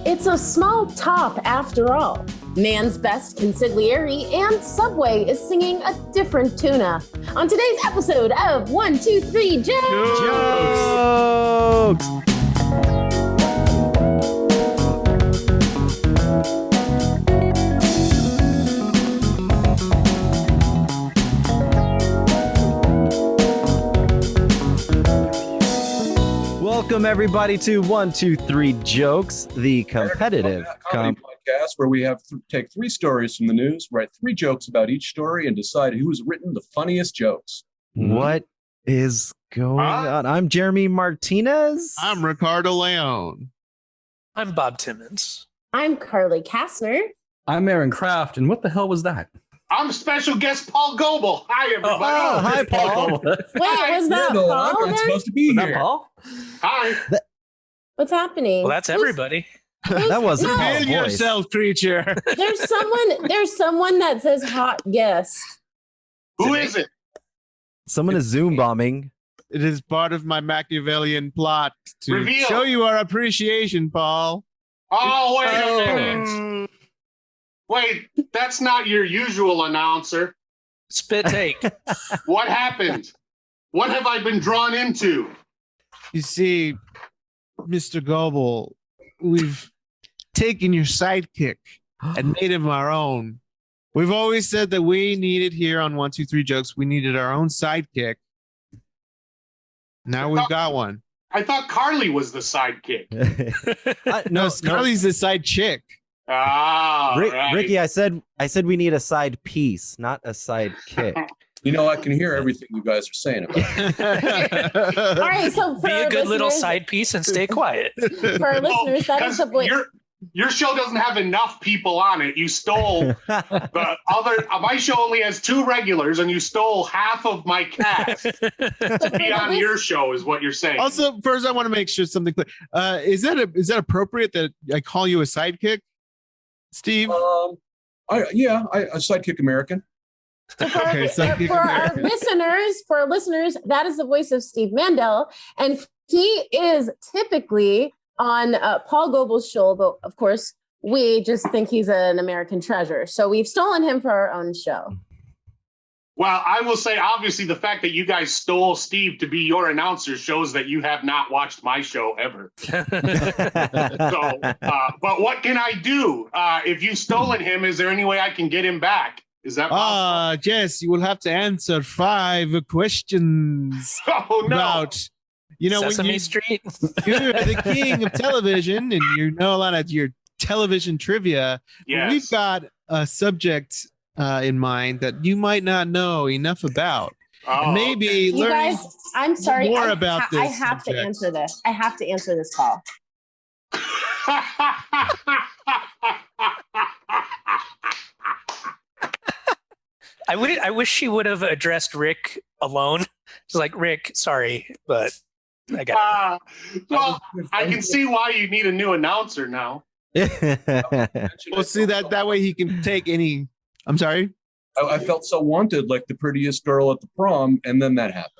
It's a small top after all. Man's best consigliere and Subway is singing a different tuna. On today's episode of 1, 2, 3 Jokes! Jokes! Welcome everybody to 1, 2, 3 Jokes, the competitive comedy podcast where we have take three stories from the news, write three jokes about each story, and decide who has written the funniest jokes. What is going on? I'm Jeremy Martinez. I'm Ricardo Leone. I'm Bob Timmons. I'm Carly Kastner. I'm Aaron Kraft, and what the hell was that? I'm special guest Paul Goebel. Hi, everybody. Oh, hi, Paul. Wait, was that No, Paul I'm then? supposed to be Was here. that Paul? Hi. What's happening? Well, that's everybody. That wasn't No. Paul's Reveal voice. yourself, creature. There's someone that says hot guest. Who is it? Someone is Zoom bombing. It is part of my Machiavellian plot to Reveal. show you our appreciation, Paul. Oh, wait a minute. Wait, that's not your usual announcer. Spit take. What happened? What have I been drawn into? You see, Mr. Goebel, we've taken your sidekick and made him our own. We've always said that we needed here on 1, 2, 3 Jokes, we needed our own sidekick. Now we've got one. I thought Carly was the sidekick. No, Carly's the side chick. Ah, right. Ricky, I said we need a side piece, not a side kick. You know, I can hear everything you guys are saying about it. All right, so for Be our a good little listeners- side piece and stay quiet. For our listeners, that is the voice. Your show doesn't have enough people on it. You stole the other. My show only has 2 regulars, and you stole half of my cast to be on your show. Is what you're saying? Also, first, I want to make sure something clear. Is that appropriate that I call you a sidekick, Steve? A sidekick American. So for, Okay, so our, you for can- our listeners, that is the voice of Steve Mandel, and he is typically on Paul Goebel's show, but of course, we just think he's an American treasure, so we've stolen him for our own show. Well, I will say, obviously, the fact that you guys stole Steve to be your announcer shows that you have not watched my show ever. So, but what can I do? If you've stolen him, is there any way I can get him back? Is that possible? Jess, you will have to answer 5 questions about, Sesame when Street. you're the king of television and you know a lot of your television trivia. Yes. We've got a subject in mind that you might not know enough about. And maybe You learning guys, I'm sorry. more about this I have to subject. answer this. I have to answer this call. I wish she would have addressed Rick alone. She's like, Rick, sorry, but I got well, I can see why you need a new announcer now. Well, see that way he can take any. I'm sorry. I felt so wanted, like the prettiest girl at the prom, and then that happened.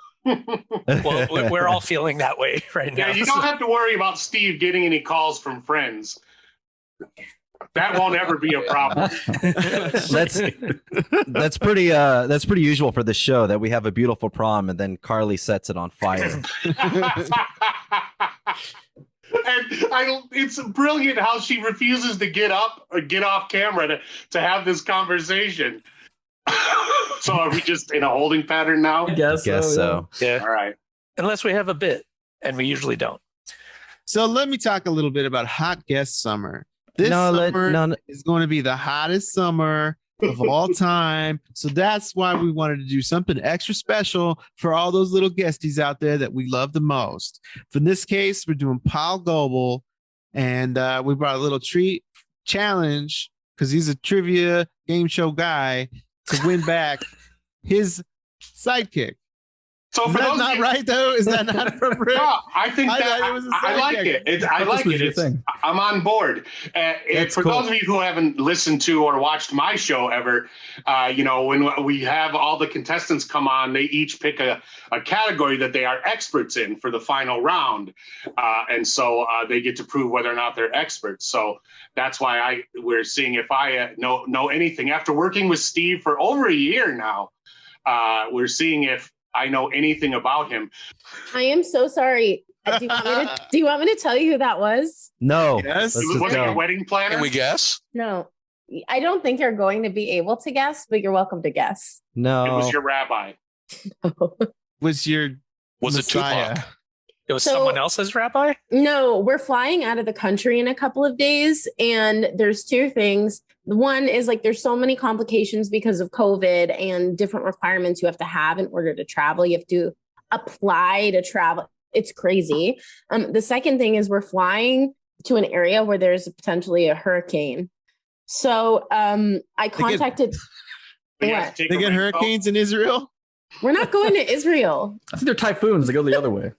Well, we're all feeling that way right now. Yeah, you don't have to worry about Steve getting any calls from friends. That won't ever be a problem. That's pretty usual for this show, that we have a beautiful prom and then Carly sets it on fire. And it's brilliant how she refuses to get up or get off camera to have this conversation. So are we just in a holding pattern now? Guess so. Yeah. All right. Unless we have a bit, and we usually don't. So let me talk a little bit about Hot Guest Summer. This No, summer is going to be the hottest summer of all time. So that's why we wanted to do something extra special for all those little guesties out there that we love the most. For this case, we're doing Paul Goebel, and we brought a little treat challenge because he's a trivia game show guy to win back his sidekick. So Is for that those not of you, right though? Is that not appropriate? no, I think I that thought it was a I like sidekick. it. I Thought like this was it. your It's, thing. I'm on board. For cool. those of you who haven't listened to or watched my show ever, when we have all the contestants come on, they each pick a category that they are experts in for the final round, and so they get to prove whether or not they're experts. So that's why we're seeing if I know anything after working with Steve for over a year now. We're seeing if I know anything about him. I am so sorry. Do you want me to tell you who that was? No. Yes. Let's Was just it your go. wedding planner? Can we guess? No. I don't think you're going to be able to guess, but you're welcome to guess. No. It was your rabbi. Was your Was it Messiah? Tupac? It was So- someone else's rabbi? No, we're flying out of the country in a couple of days, and there's two things. One is like there's so many complications because of COVID and different requirements you have to have in order to travel. You have to apply to travel. It's crazy. The second thing is we're flying to an area where there's potentially a hurricane. So I contacted. But you have What? to take They a get raincoat. hurricanes in Israel? We're not going to Israel. I think they're typhoons. They go the other way.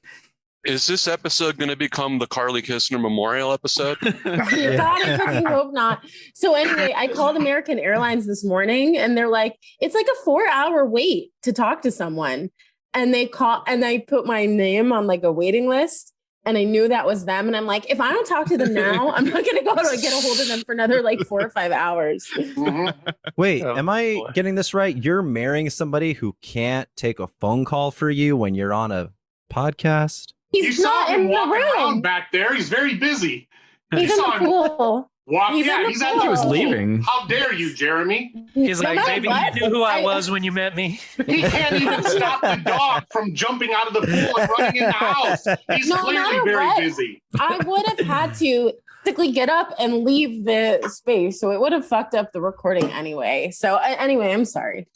Is this episode going to become the Carly Kistner Memorial episode? God, I fucking hope not. So anyway, I called American Airlines this morning and they're like, it's like a 4-hour wait to talk to someone. And they call and I put my name on like a waiting list and I knew that was them. And I'm like, if I don't talk to them now, I'm not gonna go to get a hold of them for another like 4 or 5 hours. Mhm. Wait, Oh, am I boy. getting this right? You're marrying somebody who can't take a phone call for you when you're on a podcast? You He's saw not him in the walking around room. back there. He's very busy. He's You in saw the him pool. walk. He's Yeah, in the he's pool. at He was the pool. leaving. How dare you, Jeremy? He's No like, matter baby, what, you knew who I was when you met me. He can't even stop the dog from jumping out of the pool and running in the house. He's No clearly matter very what. busy. I would have had to basically get up and leave the space. So it would have fucked up the recording anyway. So anyway, I'm sorry.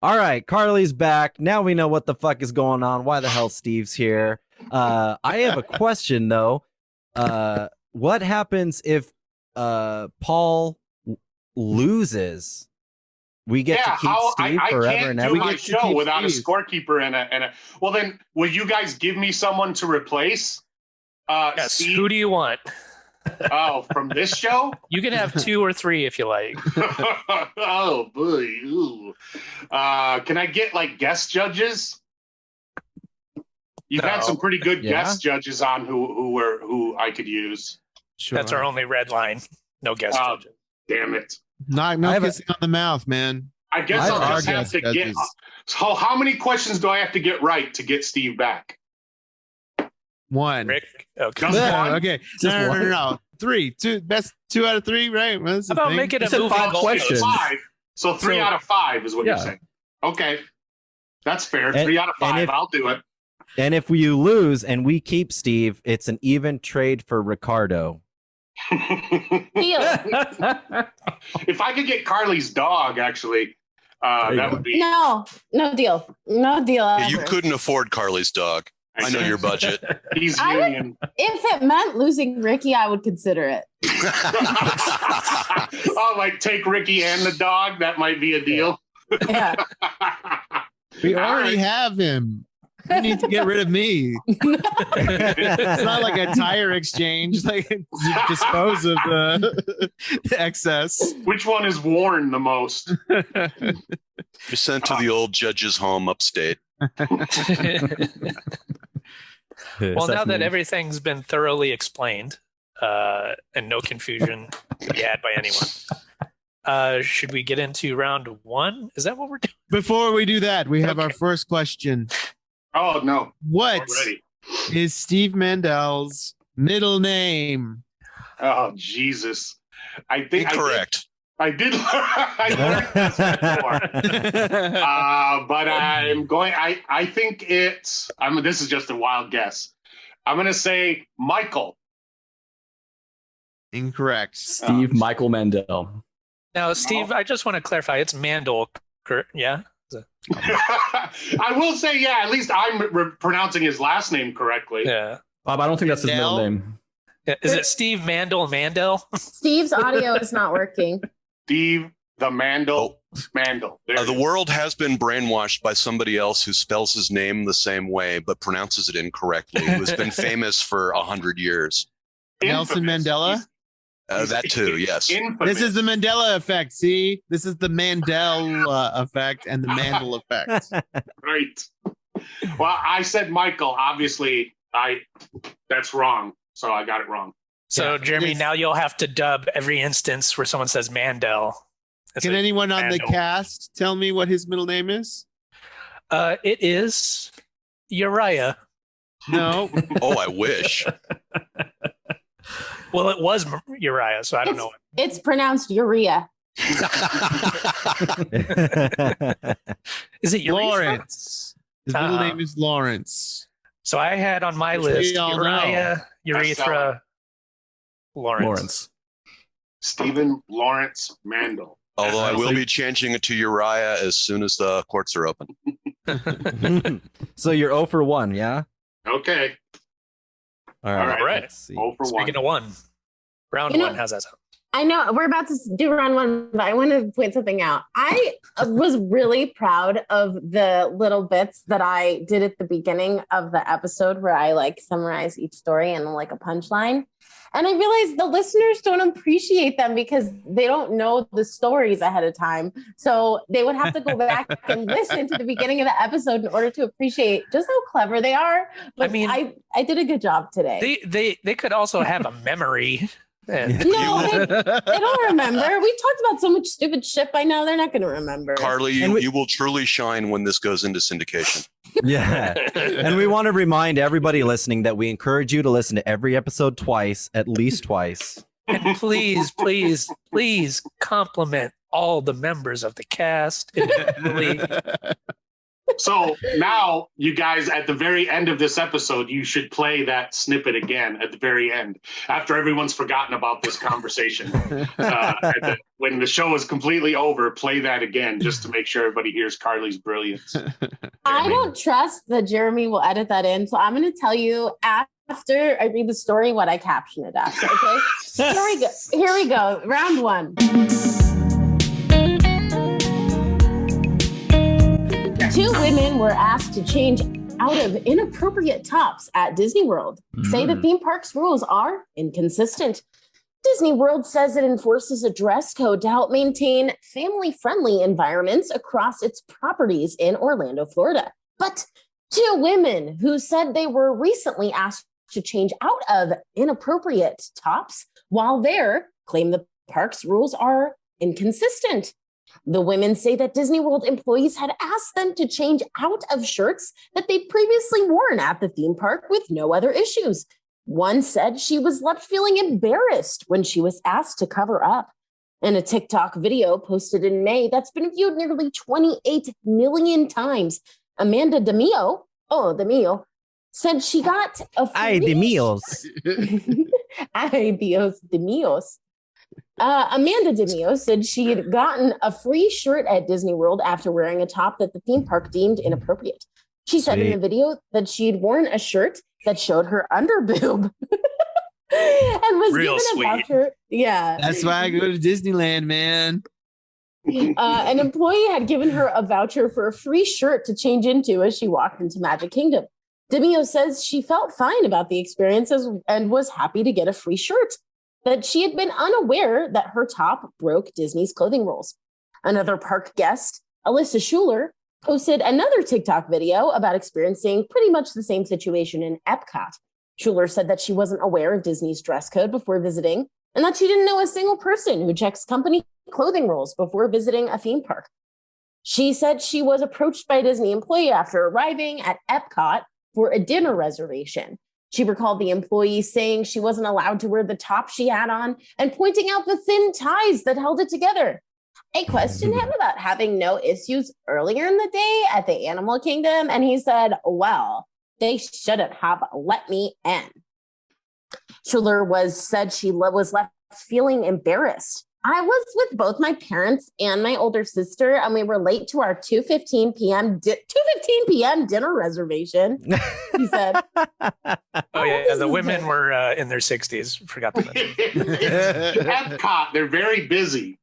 All right, Carly's back. Now we know what the fuck is going on. Why the hell Steve's here? I have a question though. What happens if Paul loses? We get to keep Steve I forever can't and do ever. my get to show keep without Steve. a scorekeeper and a. Well, then, will you guys give me someone to replace Yes. Steve? Who do you want? Oh, from this show? You can have 2 or 3 if you like. Oh boy! Ooh. Can I get like guest judges? You've had No. some pretty good Yeah. guest judges on who I could use. Sure. That's our only red line. No guest Oh, judges. damn it! No I no have a- kissing on the mouth, man. I guess I I'll have just have guest to get. judges. So, how many questions do I have to get right to get Steve back? One. Rick? Okay. Just No, one? okay. Just No. one? 3. Best 2 out of 3, right? Well, that's How the about thing. make it You a said movie 5 goal? questions. 5. So 3 So- out of 5 is what you're Yeah. saying. Okay, that's fair. And- 3 out of and 5. if- I'll do it. And if you lose and we keep Steve, it's an even trade for Ricardo. Deal. If I could get Carly's dog, actually, There you that go. would be. No deal. No deal. Yeah, you ever. couldn't afford Carly's dog. I know your budget. He's I would- union. If it meant losing Ricky, I would consider it. Oh, like take Ricky and the dog. That might be a deal. Yeah. We All already right. have him. You need to get rid of me. It's not like a tire exchange. Like dispose of the excess. Which one is worn the most? You're sent to the old judge's home upstate. Well, now that Assessment. everything's been thoroughly explained and no confusion to be had by anyone, should we get into round 1? Is that what we're doing? Before we do that, we have our Okay. first question. Oh no! What Already. is Steve Mandel's middle name? Oh Jesus! I think Incorrect. I did. I learned this before. But I'm going. I think it's. This is just a wild guess. I'm going to say Michael. Incorrect. Steve Michael Mandel. Now, Steve, I just want to clarify. It's Mandel, yeah? I will say, yeah. At least I'm pronouncing his last name correctly. Yeah. Bob, I don't think that's his middle Mandel? name. Is it Steve Mandel? Steve's audio is not working. Steve the Mandel. Mandel. There The it is. world has been brainwashed by somebody else who spells his name the same way but pronounces it incorrectly, who's been famous for 100 years. Nelson Infamous. Mandela? That too, yes. Infamous. This is the Mandela effect. See, this is the Mandel effect and the Mandel effect. Right. Well, I said Michael. Obviously, that's wrong. So I got it wrong. So, Yeah, Jeremy, it is- now you'll have to dub every instance where someone says Mandel. Can anyone on the Mandel. cast tell me what his middle name is? It is Uriah. No. Oh, I wish. Well, it was Uriah, so I don't know. It's pronounced urea. Is it Uriah? Lawrence. His middle name is Lawrence. So I had on my Which we list all Uriah, Urethra, Lawrence. Stephen Lawrence Mandel. Although I will be changing it to Uriah as soon as the courts are open. So you're 0 for 1, yeah? Okay. All right. All right. Let's see. 0 for 1. Speaking of one, round You know- one, how's that sound? I know we're about to do round one, but I want to point something out. I was really proud of the little bits that I did at the beginning of the episode where I like summarize each story and like a punchline. And I realized the listeners don't appreciate them because they don't know the stories ahead of time. So they would have to go back and listen to the beginning of the episode in order to appreciate just how clever they are. But I mean, I did a good job today. They could also have a memory. And No, they don't remember. We talked about so much stupid shit by now. They're not going to remember. Carly, And you will truly shine when this goes into syndication. Yeah. And we want to remind everybody listening that we encourage you to listen to every episode twice, at least twice. And please, please, please compliment all the members of the cast individually. So now, you guys, at the very end of this episode, you should play that snippet again at the very end, after everyone's forgotten about this conversation. When the show is completely over, play that again just to make sure everybody hears Carly's brilliance. I don't trust that Jeremy will edit that in. So I'm going to tell you after I read the story what I caption it as. Okay. Here we go. Round one. Two women were asked to change out of inappropriate tops at Disney World. Say the theme park's rules are inconsistent. Disney World says it enforces a dress code to help maintain family-friendly environments across its properties in Orlando, Florida. But two women who said they were recently asked to change out of inappropriate tops while there claim the park's rules are inconsistent. The women say that Disney World employees had asked them to change out of shirts that they'd previously worn at the theme park with no other issues. One said she was left feeling embarrassed when she was asked to cover up. In a TikTok video posted in May that's been viewed nearly 28 million times, Amanda DeMio, said she got a free... Ay, de míos. Ay, Dios de míos. Amanda DeMio said she had gotten a free shirt at Disney World after wearing a top that the theme park deemed inappropriate. She said in the video that she'd worn a shirt that showed her underboob and was Real given sweet. a voucher. Yeah. That's why I go to Disneyland, man. An employee had given her a voucher for a free shirt to change into as she walked into Magic Kingdom. DeMio says she felt fine about the experiences and was happy to get a free shirt, that she had been unaware that her top broke Disney's clothing rules. Another park guest, Alyssa Schuler, posted another TikTok video about experiencing pretty much the same situation in Epcot. Schuler said that she wasn't aware of Disney's dress code before visiting and that she didn't know a single person who checks company clothing rules before visiting a theme park. She said she was approached by a Disney employee after arriving at Epcot for a dinner reservation. She recalled the employee saying she wasn't allowed to wear the top she had on and pointing out the thin ties that held it together. I questioned him about having no issues earlier in the day at the Animal Kingdom, and he said, well, they shouldn't have let me in. Schuler said she was left feeling embarrassed I was with both my parents and my older sister, and we were late to our 2:15 p.m. 2:15 p.m. dinner reservation. He said, Oh yeah, the women were in their 60s. Forgot to mention. Epcot, they're very busy.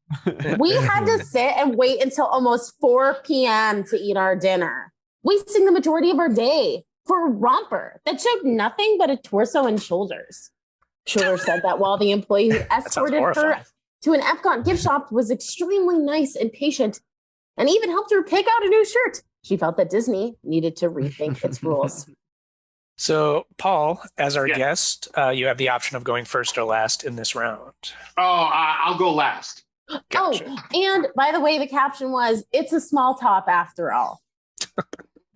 We had to sit and wait until almost 4 p.m. to eat our dinner, wasting the majority of our day for a romper that showed nothing but a torso and shoulders. Schuler said that while the employee who escorted her to an Epcot gift shop was extremely nice and patient and even helped her pick out a new shirt. She felt that Disney needed to rethink its rules. So, Paul, as our guest, you have the option of going first or last in this round. Oh, I'll go last. Gotcha. Oh, and by the way, the caption was, "It's a small top after all."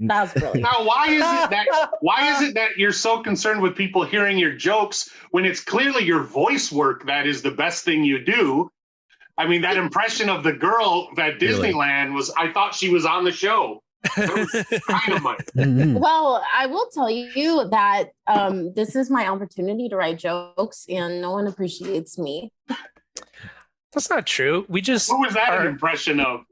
That was brilliant. Now, why is it that you're so concerned with people hearing your jokes when it's clearly your voice work that is the best thing you do? I mean, that impression of the girl at Disneyland was, I thought she was on the show. That was dynamite. Well, I will tell you that this is my opportunity to write jokes, and no one appreciates me. That's not true. We just Who was that an impression of?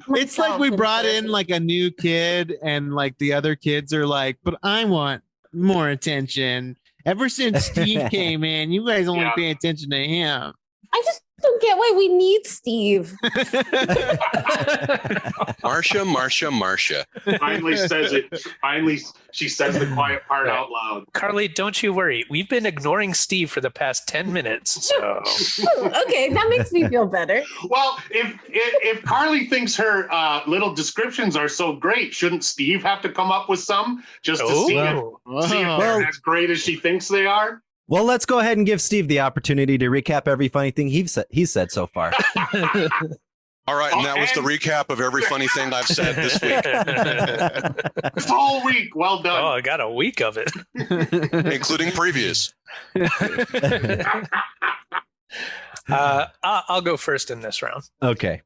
It's like we brought in like a new kid, and like the other kids are like, but I want more attention. Ever since Steve came in, you guys only pay attention to him. I just don't get why we need Steve. Marcia. Finally says it. Finally, she says the quiet part out loud. Carly, don't you worry. We've been ignoring Steve for the past 10 minutes. So Okay, that makes me feel better. Well, if Carly thinks her little descriptions are so great, shouldn't Steve have to come up with some just to see if they're as great as she thinks they are? Well, let's go ahead and give Steve the opportunity to recap every funny thing he's said so far. All right, and that was the recap of every funny thing I've said this week. This whole week. Well done. Oh, I got a week of it. Including previous. I'll go first in this round. Okay.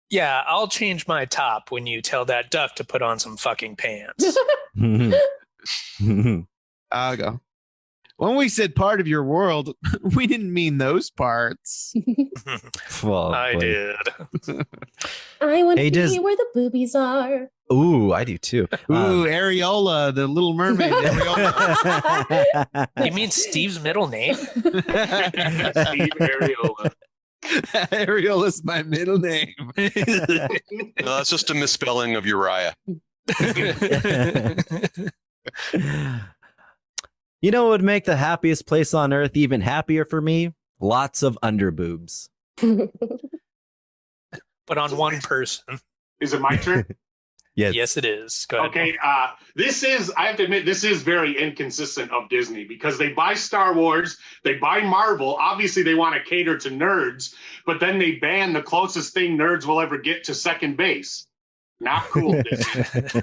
Yeah, I'll change my top when you tell that duck to put on some fucking pants. I'll go. When we said part of your world, we didn't mean those parts. Well, I did. I want to be where the boobies are. Ooh, I do too. Ooh, Areola, the Little Mermaid. Areola. You mean Steve's middle name? Steve Areola. Areola's my middle name. No, that's just a misspelling of Uriah. You know what would make the happiest place on earth even happier for me? Lots of underboobs. But on one person. Is it my turn? Yes. Yes, it is. Go ahead. Okay, I have to admit, this is very inconsistent of Disney because they buy Star Wars, they buy Marvel. Obviously, they want to cater to nerds, but then they ban the closest thing nerds will ever get to second base. Not cool, Disney.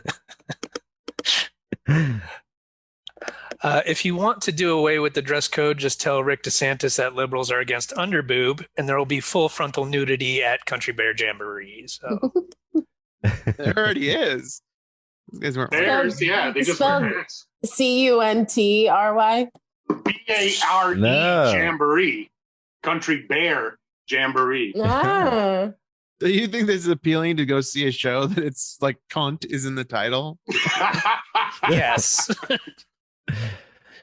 If you want to do away with the dress code, just tell Rick DeSantis that liberals are against underboob, and there will be full frontal nudity at Country Bear Jamboree. So. There already is. They just spelled CUNTRY. BARE Jamboree. Country Bear Jamboree. Ah. Do you think this is appealing to go see a show that it's like cunt is in the title? Yes.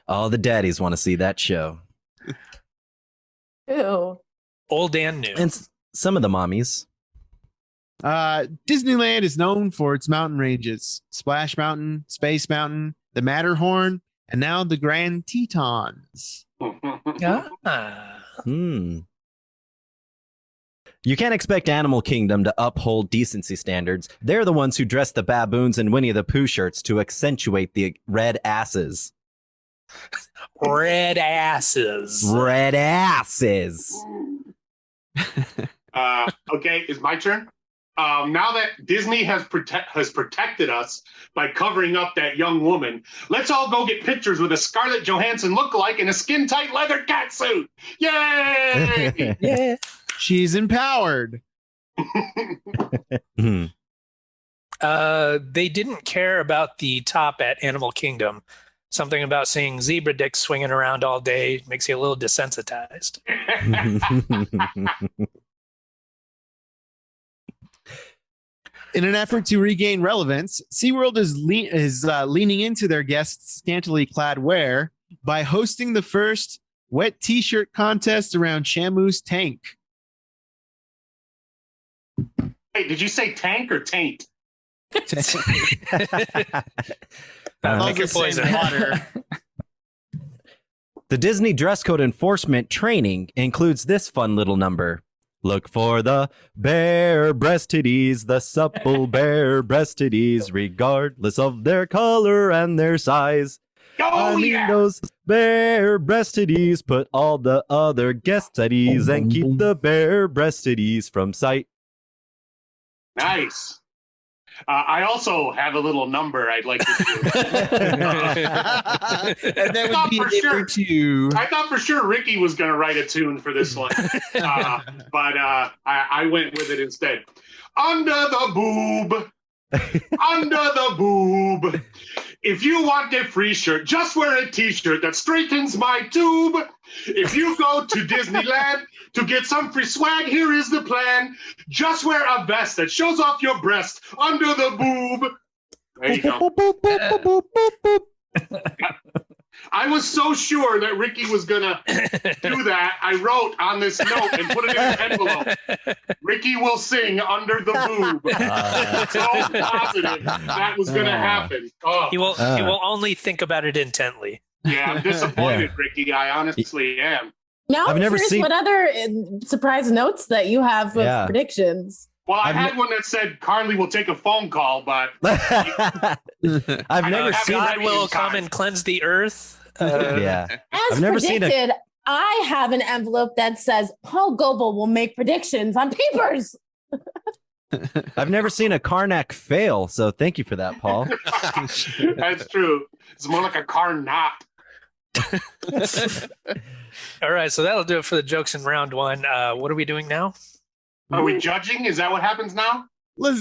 All the daddies want to see that show. Ew. Old and new. And some of the mommies. Disneyland is known for its mountain ranges: Splash Mountain, Space Mountain, the Matterhorn, and now the Grand Tetons. You can't expect Animal Kingdom to uphold decency standards. They're the ones who dress the baboons in Winnie the Pooh shirts to accentuate the red asses. Red asses. Red asses. Okay, it's my turn. Now that Disney has protected us by covering up that young woman, let's all go get pictures with a Scarlett Johansson lookalike in a skin-tight leather catsuit. Yay! Yeah. She's empowered. They didn't care about the top at Animal Kingdom. Something about seeing zebra dicks swinging around all day makes you a little desensitized. In an effort to regain relevance, SeaWorld is leaning into their guests' scantily clad wear by hosting the first wet t-shirt contest around Shamu's tank. Hey, did you say tank or taint? Pick your poison. Water. The Disney dress code enforcement training includes this fun little number. Look for the bare breast titties, the supple bare breast titties, regardless of their color and their size. Oh, yeah. Those bare breast titties, put all the other guests at ease and keep the bare breast titties from sight. Nice. I also have a little number I'd like to do. And that would be number 2. I thought for sure Ricky was going to write a tune for this one, but I went with it instead. Under the boob. Under the boob. If you want a free shirt, just wear a t-shirt that straightens my tube. If you go to Disneyland to get some free swag, here is the plan. Just wear a vest that shows off your breast under the boob. There you go. I was so sure that Ricky was going to do that. I wrote on this note and put it in an envelope. Ricky will sing under the boob. So positive that was going to happen. Oh. He will only think about it intently. Yeah, I'm disappointed, Ricky. I honestly am. Now I've I'm never curious seen- what other surprise notes that you have with Yeah. predictions. Well, I had one that said Carly will take a phone call, but I've never have seen it God ready will in come time. and cleanse the earth. Yeah. As I've never seen predicted, I have an envelope that says Paul Goebel will make predictions on papers. I've never seen a Karnak fail, so thank you for that, Paul. that's true. It's more like a car knot. All right, so that'll do it for the jokes in round 1. What are we doing now? Are we judging? Is that what happens now? Let's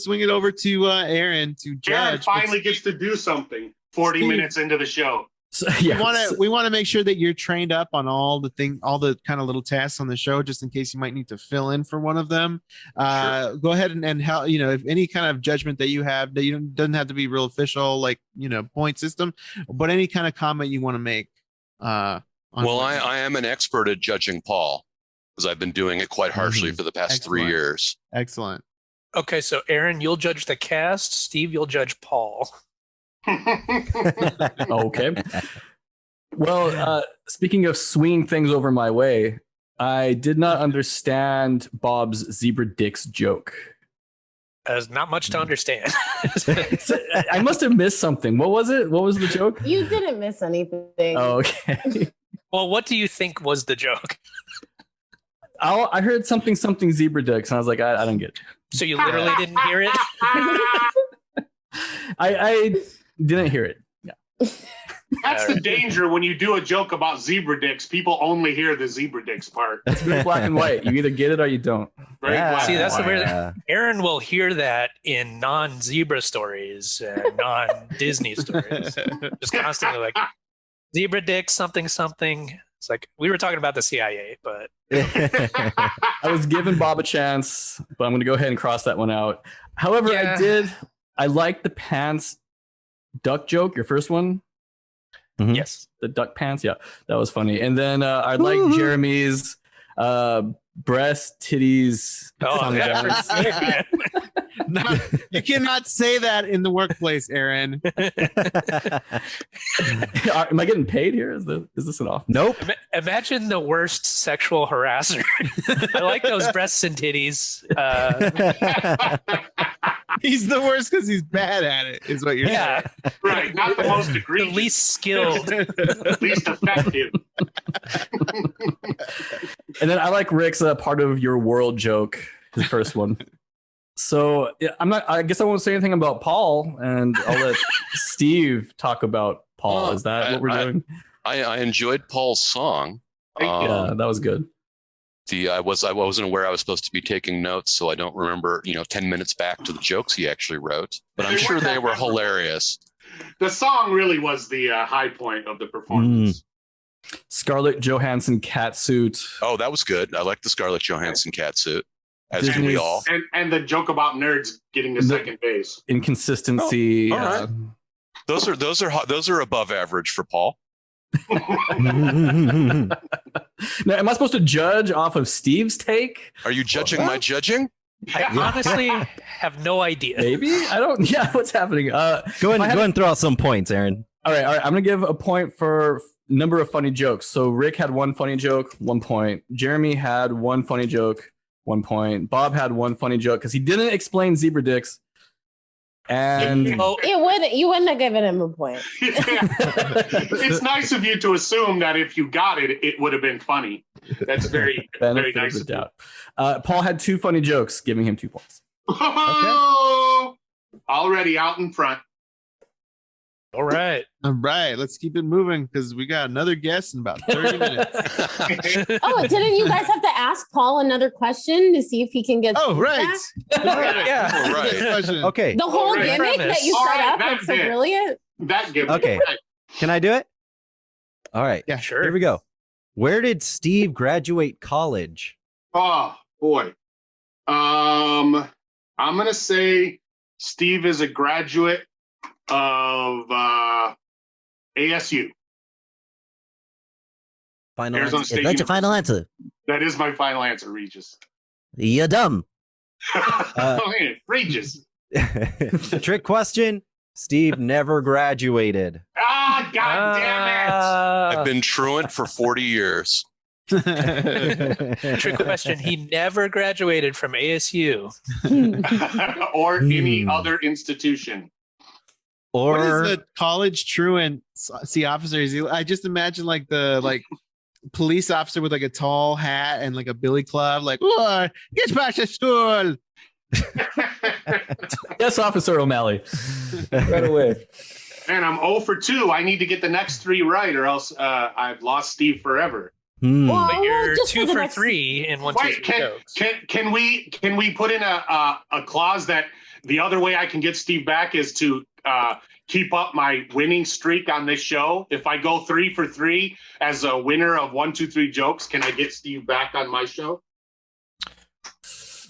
swing it over to Aaron to judge. Aaron finally gets to do something 40 Steve. minutes into the show. So, yeah. We want to make sure that you're trained up on all the kind of little tasks on the show, just in case you might need to fill in for one of them. Go ahead and how, if any kind of judgment that you have that doesn't have to be real official, like, point system, but any kind of comment you want to make. Well, I am an expert at judging Paul because I've been doing it quite harshly for the past 3 years. Excellent. Okay, so Aaron, you'll judge the cast. Steve, you'll judge Paul. Okay. Well, speaking of swinging things over my way, I did not understand Bob's zebra dicks joke. There's not much to understand. I must have missed something. What was it? What was the joke? You didn't miss anything. Oh, okay. Well, what do you think was the joke? I heard something zebra dicks, and I was like, I don't get it. So you literally didn't hear it? I didn't hear it. Yeah. That's the danger when you do a joke about zebra dicks. People only hear the zebra dicks part. It's very black and white. You either get it or you don't. Very black See, and that's the white. weird. Aaron will hear that in non-zebra stories and non-Disney stories. Just constantly like, zebra dicks, something. It's like, we were talking about the CIA, but... I was giving Bob a chance, but I'm going to go ahead and cross that one out. However, Yeah. I liked the pants duck joke, your first one. Mhm. Yes. The duck pants. Yeah, that was funny. And then I like Jeremy's breast, titties. Oh, tongue yeah. down. You cannot say that in the workplace, Aaron. Am I getting paid here? Is this an offer? Nope. Imagine the worst sexual harasser. I like those breasts and titties. He's the worst because he's bad at it, is what you're Yeah, Right, not the most the egregious, least skilled. least effective. And then I like Rick's part of your world joke, his first one. So yeah, I guess I won't say anything about Paul, and I'll let Steve talk about Paul. Is that what we're doing? I enjoyed Paul's song. Yeah, that was good. I wasn't aware I was supposed to be taking notes, so I don't remember 10 minutes back to the jokes he actually wrote. But I'm They sure weren't they that were memorable. hilarious. The song really was the high point of the performance. Scarlett Johansson cat suit. Oh, that was good. I like the Scarlett Johansson cat suit. As do we Disney's- all. And the joke about nerds getting to second base. Inconsistency. Oh, all right. Those are above average for Paul. Now, am I supposed to judge off of Steve's take? Are you judging my judging? I honestly have no idea. Maybe I don't. Yeah, what's happening? Go ahead and throw out some points, Aaron. All right. I'm gonna give a point for number of funny jokes. So Rick had one funny joke, 1 point. Jeremy had one funny joke, 1 point. Bob had one funny joke because he didn't explain zebra dicks. And You wouldn't have given him a point. It's nice of you to assume that if you got it, it would have been funny. That's very, very benefit nice of of the you. doubt. Paul had two funny jokes, giving him 2 points. Already out in front. All right. All right, let's keep it moving because we got another guest in about 30 minutes. Oh, didn't you guys have to ask Paul another question to see if he can get? Oh, right. Yeah. All right. Question. Okay. The whole Right. gimmick that you All set right, up, that's so that's it. brilliant. That gives Okay. Can I do it? All right. Yeah. Sure. Here we go. Where did Steve graduate college? Oh boy. I'm gonna say Steve is a graduate of ASU. Final Arizona answer. State Is that your final answer? That is my final answer, Regis. You're dumb. Regis. Trick question. Steve never graduated. Ah, god damn I've been truant for 40 years. Trick question. He never graduated from ASU. it. Or any other institution. What Or is the college truant officer? Is he? I just imagine like the police officer with like a tall hat and like a billy club, like, "Whoa, get back to school." Yes, Officer O'Malley. Right away. Man, I'm 0 for 2. I need to get the next 3 right, or else I've lost Steve forever. Well, But you're just for 2 the for next- 3 in 1, 2, 3 Wait, jokes. can we put in a clause that the other way I can get Steve back is to keep up my winning streak on this show? If I go 3 for 3 as a winner of 1, 2, 3 jokes, can I get Steve back on my show?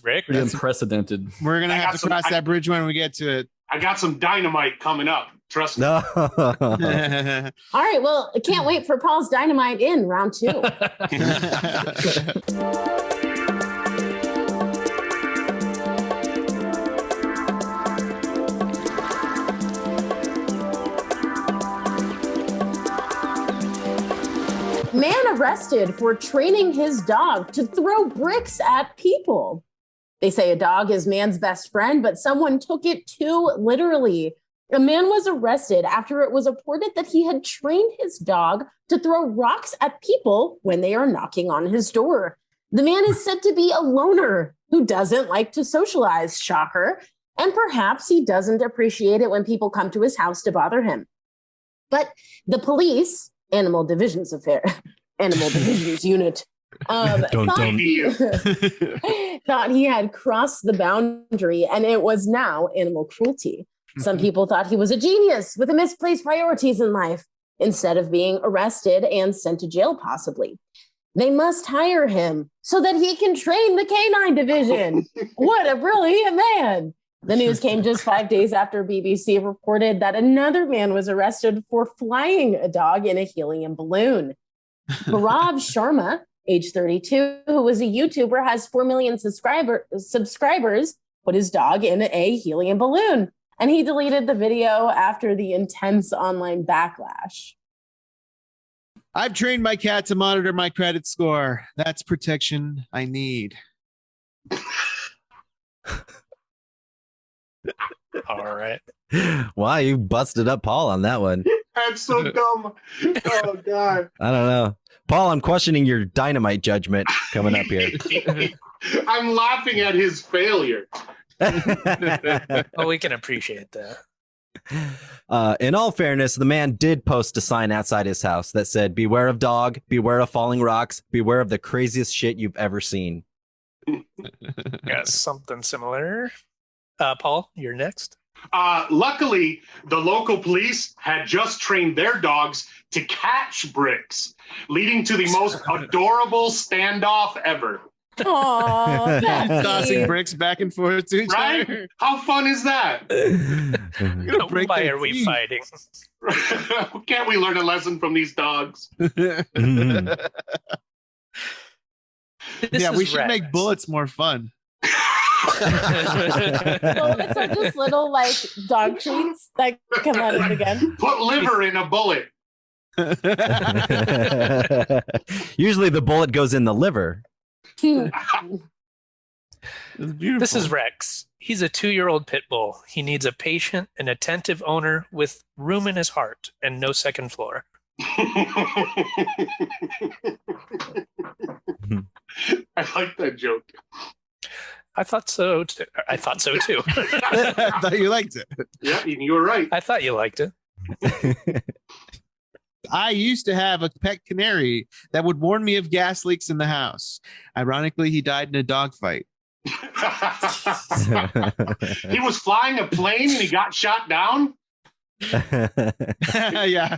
Rick? Pretty unprecedented. We're gonna I have got to some- cross that bridge when we get to I got some dynamite coming up. Trust me. no. it. All right. Well, I can't wait for Paul's dynamite in round 2. Man arrested for training his dog to throw bricks at people. They say a dog is man's best friend, but someone took it too literally. A man was arrested after it was reported that he had trained his dog to throw rocks at people when they are knocking on his door. The man is said to be a loner who doesn't like to socialize, shocker, and perhaps he doesn't appreciate it when people come to his house to bother him. But the police, Animal Divisions Unit, thought he had crossed the boundary and it was now animal cruelty. Some people thought he was a genius with misplaced priorities in life instead of being arrested and sent to jail, possibly. They must hire him so that he can train the canine division. What a brilliant man. The news came just 5 days after BBC reported that another man was arrested for flying a dog in a helium balloon. Bhairav Sharma, age 32, who was a YouTuber, has 4 million subscribers, put his dog in a helium balloon. And he deleted the video after the intense online backlash. I've trained my cat to monitor my credit score. That's protection I need. All right. Wow, you busted up Paul on that one. That's so dumb. Oh, God. I don't know. Paul, I'm questioning your dynamite judgment coming up here. I'm laughing at his failure. Well, we can appreciate that. In all fairness, the man did post a sign outside his house that said, "Beware of dog, beware of falling rocks, beware of the craziest shit you've ever seen." Yeah, something similar. Paul, you're next. Luckily, the local police had just trained their dogs to catch bricks, leading to the most adorable standoff ever. Aww, Tossing Becky. bricks back and forth to each Right? other. How fun is that? Break Why their are we teeth. fighting? Can't we learn a lesson from these dogs? Yeah, we should Rex. make bullets more fun. Bullets are just little like dog treats that come out of the gun. Put liver in a bullet. Usually the bullet goes in the liver. It's beautiful. This is Rex. He's a 2-year-old pit bull. He needs a patient and attentive owner with room in his heart and no second floor. I like that joke. I thought so. I thought so too. I thought you liked it. Yeah, you were right. I thought you liked it. I used to have a pet canary that would warn me of gas leaks in the house. Ironically, he died in a dogfight. He was flying a plane and he got shot down. Yeah.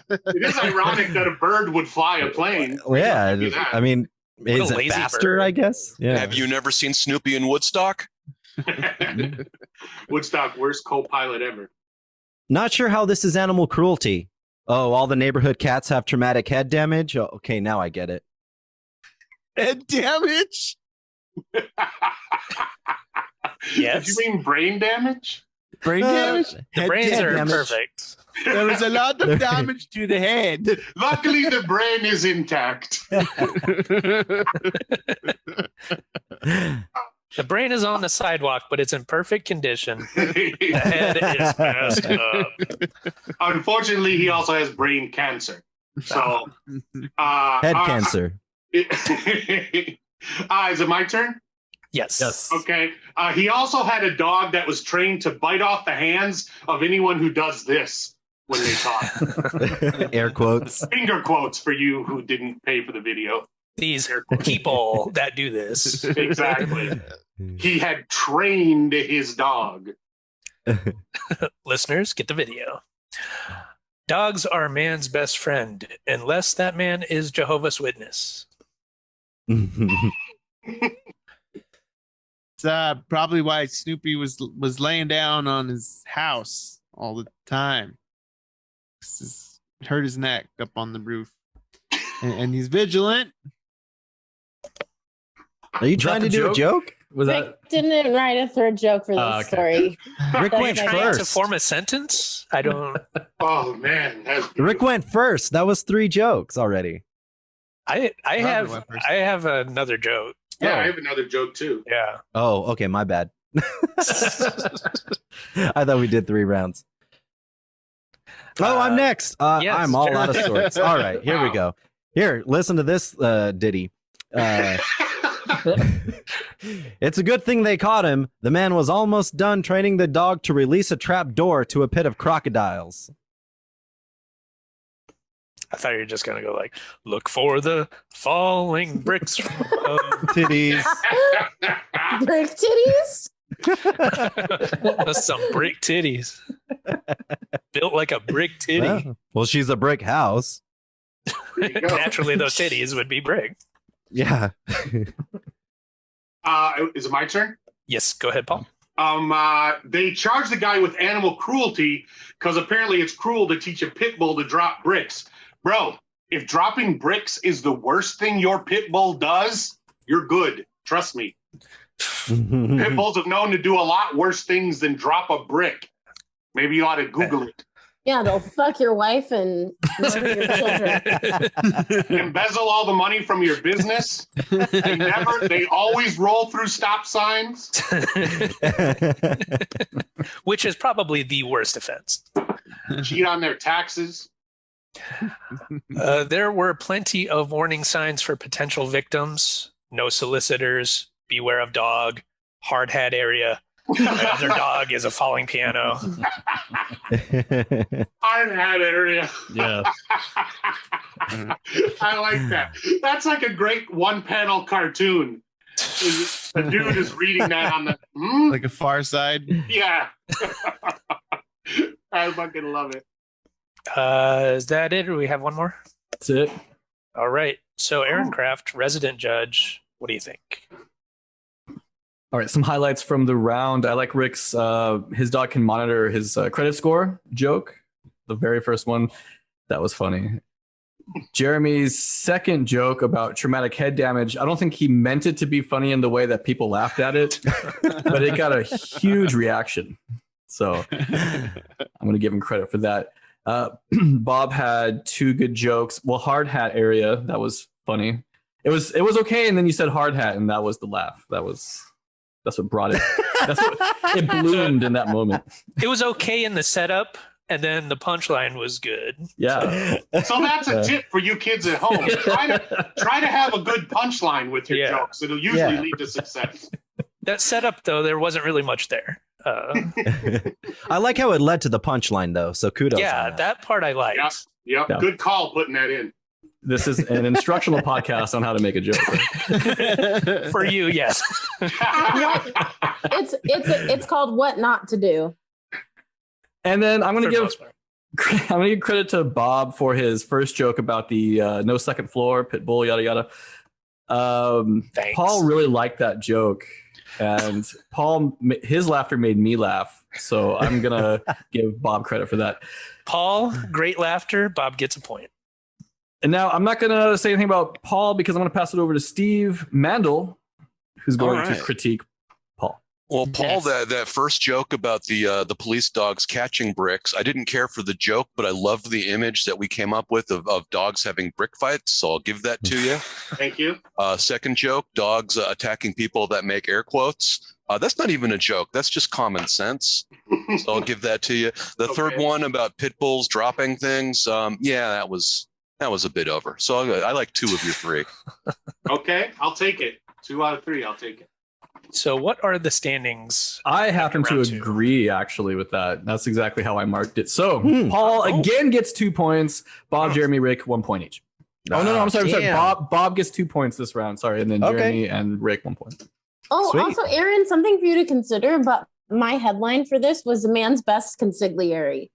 It is ironic that a bird would fly a plane. Yeah, Do that. I mean, is a it lazy faster? bird. I guess. Yeah. Have you never seen Snoopy in Woodstock? Woodstock, worst co-pilot ever. Not sure how this is animal cruelty. Oh, all the neighborhood cats have traumatic head damage. Oh, okay, now I get it. Head damage. Yes. Did you mean brain damage? Brain damage. The Head brains are damage. perfect. There was a lot of damage to the head. Luckily, the brain is intact. The brain is on the sidewalk, but it's in perfect condition. The head is messed up. Unfortunately, he also has brain cancer. So, Head cancer. Is it my turn? Yes. Okay. He also had a dog that was trained to bite off the hands of anyone who does this when they talk. Air quotes. Finger quotes for you who didn't pay for the video. These people that do this. Exactly. He had trained his dog. Listeners, get the video. Dogs are man's best friend, unless that man is Jehovah's Witness. It's probably why Snoopy was laying down on his house all the time. Hurt his neck up on the roof, and he's vigilant. Are you trying to do a joke? Was Rick that didn't write a third joke for this Okay. story. Rick That's went my- Trying to first. form a sentence? I don't. Oh man, that's Rick went first. That was 3 jokes already. I Robert went first. have another joke. Yeah, I have another joke too. Yeah. Oh, okay, my bad. I thought we did 3 rounds. Oh, I'm next. yes, I'm all sure. out of sorts. All right, here we go. Here, listen to this ditty. It's a good thing they caught him. The man was almost done training the dog to release a trap door to a pit of crocodiles. I thought you were just going to go like, look for the falling bricks from above. Titties. Brick titties? Some brick titties. Built like a brick titty. Well, she's a brick house. There you go. Naturally, those titties would be brick. Yeah. Is it my turn? Yes, go ahead, Paul. They charged the guy with animal cruelty because apparently it's cruel to teach a pit bull to drop bricks. Bro, if dropping bricks is the worst thing your pit bull does, you're good. Trust me. Pit bulls have known to do a lot worse things than drop a brick. Maybe you ought to Google it. Yeah, they'll fuck your wife and murder your children. Embezzle all the money from your business. They always roll through stop signs. Which is probably the worst offense. Cheat on their taxes. There were plenty of warning signs for potential victims. No solicitors, beware of dog, hard hat area. My other dog is a falling piano. Hard hat area. yeah? I like that. That's like a great one-panel cartoon. The dude is reading that on the Like a Far Side. yeah. I fucking love it. Is that it, or we have one more? That's it. All right. So Aaron Kraft, resident judge. What do you think? All right, some highlights from the round. I like Rick's his dog can monitor his credit score joke. The very first one. That was funny. Jeremy's second joke about traumatic head damage. I don't think he meant it to be funny in the way that people laughed at it, but it got a huge reaction. So I'm going to give him credit for that. Bob had two good jokes. Well, hard hat area. That was funny. It was okay. And then you said hard hat and that was the laugh. That's what brought it. That's what it bloomed in that moment. It was okay in the setup, and then the punchline was good. Yeah. So that's a tip for you kids at home. Try to have a good punchline with your jokes. It'll usually lead to success. That setup, though, there wasn't really much there. I like how it led to the punchline, though. So kudos. Yeah, that part I liked. Yep. Yeah. Good call putting that in. This is an instructional podcast on how to make a joke. Right? For you, yes. It's called What Not to Do. And then I'm going For to the give most part. I'm going to give credit to Bob for his first joke about the no second floor, pit bull, yada yada. Thanks. Paul really liked that joke, and his laughter made me laugh. So I'm gonna give Bob credit for that. Paul, great laughter. Bob gets a point. And now I'm not gonna say anything about Paul because I'm gonna pass it over to Steve Mandel, who's going to critique Paul. Well, Paul, Yes. that first joke about the police dogs catching bricks, I didn't care for the joke, but I loved the image that we came up with of dogs having brick fights. So I'll give that to you. Thank you. Second joke, dogs attacking people that make air quotes. That's not even a joke. That's just common sense. So I'll give that to you. The third one about pit bulls dropping things. That was a bit over. So I like 2 of your 3. Okay, I'll take it. 2 out of 3, I'll take it. So what are the standings? I happen to round 2? agree actually with that. That's exactly how I marked it. So Paul again gets 2 points. Bob, Jeremy, Rick, 1 point each. Oh no, I'm sorry. Bob gets 2 points this round. Sorry, and then Jeremy and Rick 1 point. Oh, Sweet. also, Aaron, something for you to consider. But my headline for this was "The Man's Best Consigliere."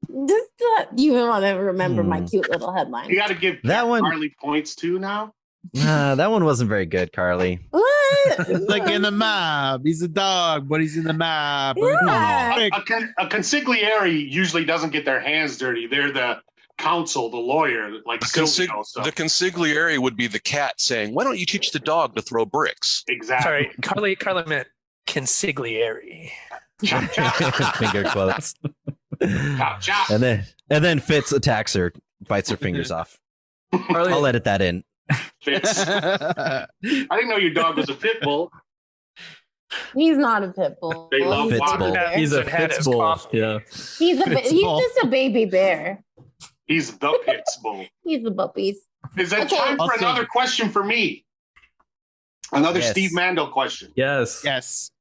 You want to remember my cute little headline? You got to give That one- Harley points too now. That one wasn't very good, Carly. What? Like in the mob. He's a dog, but he's in the mob. Yeah. A consigliere usually doesn't get their hands dirty. They're the counsel, the lawyer, like Silvio stuff. The consigliere would be the cat saying, "Why don't you teach the dog to throw bricks?" Exactly. Sorry, Carly meant consigliere. Chop, chop, Finger quotes. chop, chop. And then Fitz attacks her, bites her fingers off. I'll edit that in. Fitz. I didn't know your dog was a pit bull. He's not a pit bull. They love Fitz water. bull. He's a Had his Fitz bull. coffee. Yeah. He's just a baby bear. He's the Pitts bull. He's the puppies. Is it Okay. time for Also- another question for me? Another Yes. Steve Mandel question. Yes. Yes.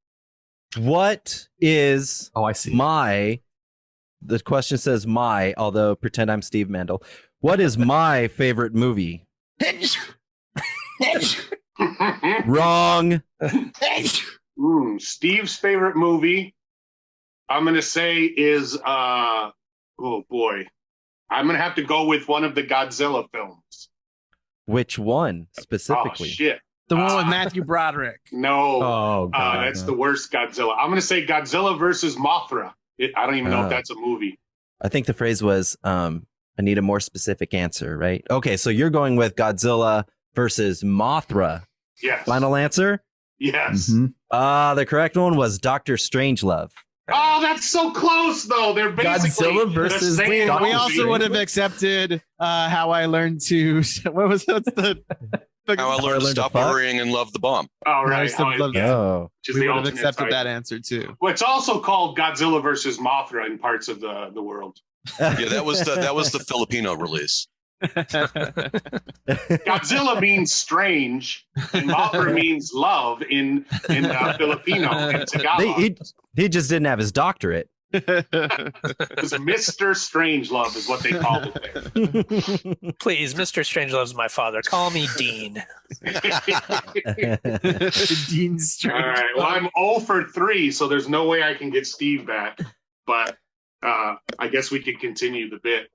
What is Oh, I see. the question says my, although pretend I'm Steve Mandel. What is my favorite movie? Wrong. Steve's favorite movie, I'm going to say is, oh boy. I'm going to have to go with one of the Godzilla films. Which one Oh, specifically? shit. The one with Matthew Broderick. No. Oh, God. That's the worst Godzilla. I'm going to say Godzilla versus Mothra. I don't even know if that's a movie. I think the phrase was, I need a more specific answer, right? Okay, so you're going with Godzilla versus Mothra. Yes. Final answer? Yes. The correct one was Dr. Strangelove. Oh, that's so close, though. They're basically Godzilla versus the same Doctor We movie. also would have accepted How I Learned to. What's the How I learned to stop fuck? worrying and love the bomb. Oh, right. Nice to love that. Oh. Which is We the would have alternate accepted title. that answer too. Well, it's also called Godzilla versus Mothra in parts of the world. Yeah, that was the Filipino release. Godzilla means strange, and Mothra means love in Filipino and Tagalog. He just didn't have his doctorate. It was Mr. Strangelove is what they called it there. Please, Mr. Strangelove's my father. Call me Dean. Dean All Strange. right. Well, I'm 0 for 3, so there's no way I can get Steve back. But I guess we could continue the bit.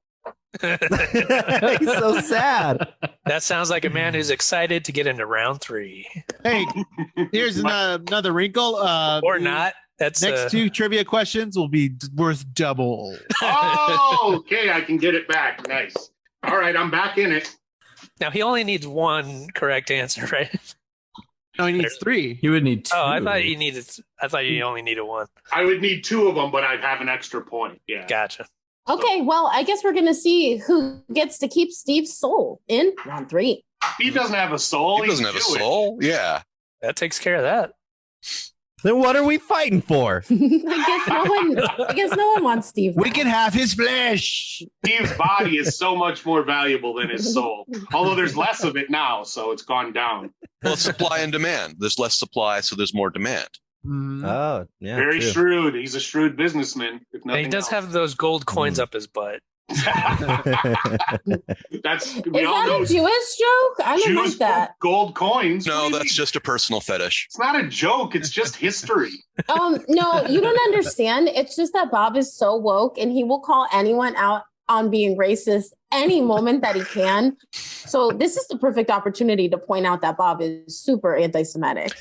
He's so sad. That sounds like a man who's excited to get into round 3. Hey, here's another wrinkle. Or not. That's Next 2 trivia questions will be worth double. Oh, okay. I can get it back. Nice. All right. I'm back in it. Now he only needs 1 correct answer, right? No, he needs 3. You would need 2. Oh, I thought you only needed 1. I would need 2 of them, but I'd have an extra point. Yeah. Gotcha. Okay, well, I guess we're going to see who gets to keep Steve's soul in round 3. He doesn't have a soul. He doesn't have a soul. Yeah. That takes care of that. Then what are we fighting for? I guess no one wants Steve. We can have his flesh. Steve's body is so much more valuable than his soul. Although there's less of it now, so it's gone down. Well, it's supply and demand. There's less supply, so there's more demand. Oh, yeah. Very true. shrewd. He's a shrewd businessman. If And he nothing does else. have those gold coins up his butt. That's Is that a Jewish joke? I don't Jews like that. gold coins. No, What do you that's mean? just a personal fetish. It's not a joke. It's just history. No, you don't understand. It's just that Bob is so woke and he will call anyone out on being racist any moment that he can. So this is the perfect opportunity to point out that Bob is super anti-Semitic.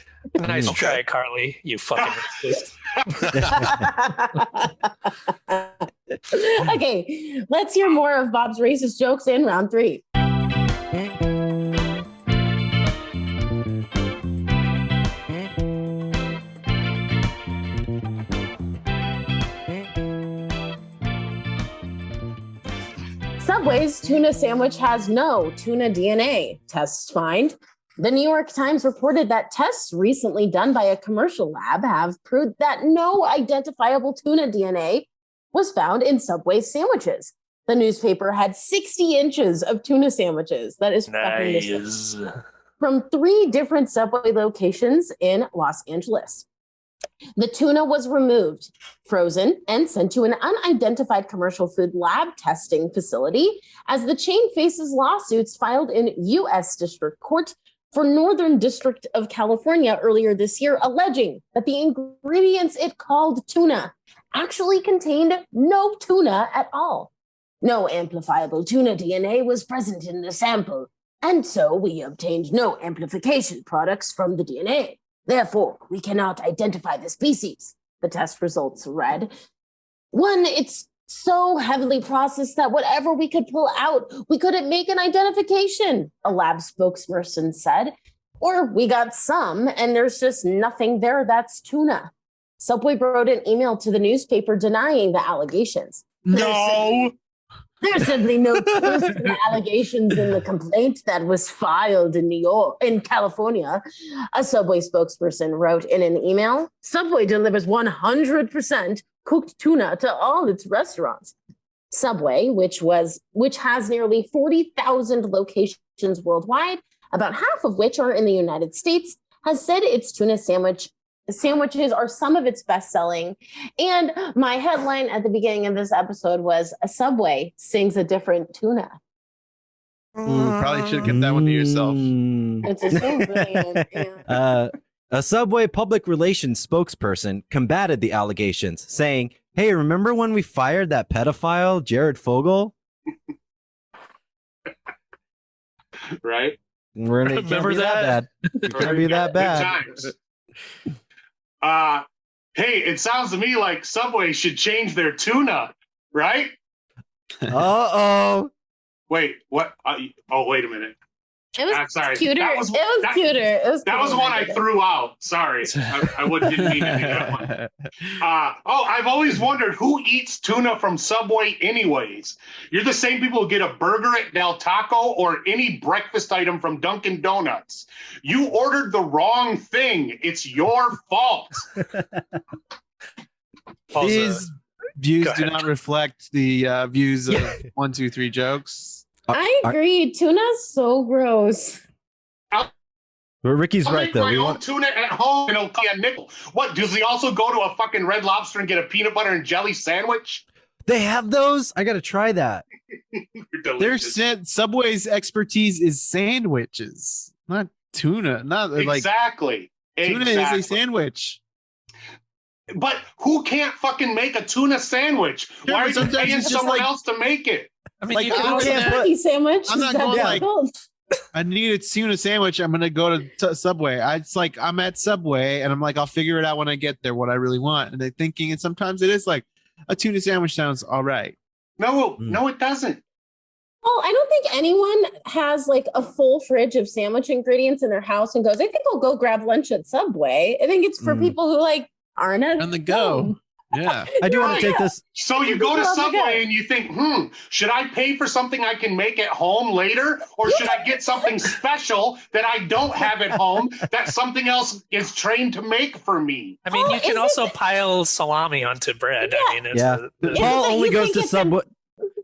Nice Okay. try, Carly. You fucking racist. Okay, let's hear more of Bob's racist jokes in round 3. Subway's tuna sandwich has no tuna DNA. Tests find. The New York Times reported that tests recently done by a commercial lab have proved that no identifiable tuna DNA was found in Subway's sandwiches. The newspaper had 60 inches of tuna sandwiches. That is fucking disgusting. Nice. From 3 different Subway locations in Los Angeles. The tuna was removed, frozen, and sent to an unidentified commercial food lab testing facility as the chain faces lawsuits filed in U.S. District Court for Northern District of California earlier this year, alleging that the ingredients it called tuna actually contained no tuna at all. No amplifiable tuna DNA was present in the sample, and so we obtained no amplification products from the DNA. Therefore, we cannot identify the species, the test results read. 1, it's so heavily processed that whatever we could pull out, we couldn't make an identification, a lab spokesperson said. Or we got some, and there's just nothing there that's tuna. Subway wrote an email to the newspaper denying the allegations. No. There's simply no truth to the allegations in the complaint that was filed in California. A Subway spokesperson wrote in an email, Subway delivers 100% cooked tuna to all its restaurants. Subway, which has nearly 40,000 locations worldwide, about half of which are in the United States, has said its tuna sandwiches are some of its best-selling. And my headline at the beginning of this episode was, a Subway sings a different tuna. Probably should have kept that one to yourself. It's just so brilliant. Yeah. A Subway public relations spokesperson combated the allegations, saying, "Hey, remember when we fired that pedophile, Jared Fogle? Right? We're gonna Remember be that? bad. It can't be that Good bad." times. Hey, it sounds to me like Subway should change their tuna, right? Uh-oh. Wait, what? Wait a minute. It was Sorry. cuter. That It was cuter. That was the one I threw out. Sorry. I didn't mean to do that one. I've always wondered who eats tuna from Subway anyways. You're the same people who get a burger at Del Taco or any breakfast item from Dunkin' Donuts. You ordered the wrong thing. It's your fault. These views Go do ahead. not reflect the views of 1, 2, 3 jokes. I agree. Tuna's so gross. But Ricky's I'll right, make though. my We own want tuna at home and it'll cost me a nickel. What, does he also go to a fucking Red Lobster and get a peanut butter and jelly sandwich? They have those? I gotta try that. They're Their delicious. Subway's expertise is sandwiches, not tuna. Not like Exactly. tuna is a sandwich. But who can't fucking make a tuna sandwich? Yeah, Why are but you sometimes paying it's just someone like- else to make it? I mean, Like, you I can don't also, know. Turkey sandwich. I'm Is not that going difficult? I need a tuna sandwich. I'm gonna go to Subway. It's like I'm at Subway, and I'm like, I'll figure it out when I get there what I really want. And they're thinking, and sometimes it is like a tuna sandwich sounds all right. No, no, it doesn't. Well, I don't think anyone has like a full fridge of sandwich ingredients in their house and goes, I think I'll go grab lunch at Subway. I think it's for people who like aren't at On the go. Yeah. I do want Right. to take this. So you go to Well, Subway okay. and you think, should I pay for something I can make at home later? Or should I get something special that I don't have at home that something else is trained to make for me? I mean, Oh, you can is also it- pile salami onto bread. Yeah. I mean, it's Yeah. Is Paul it that only you goes think to it's Subway.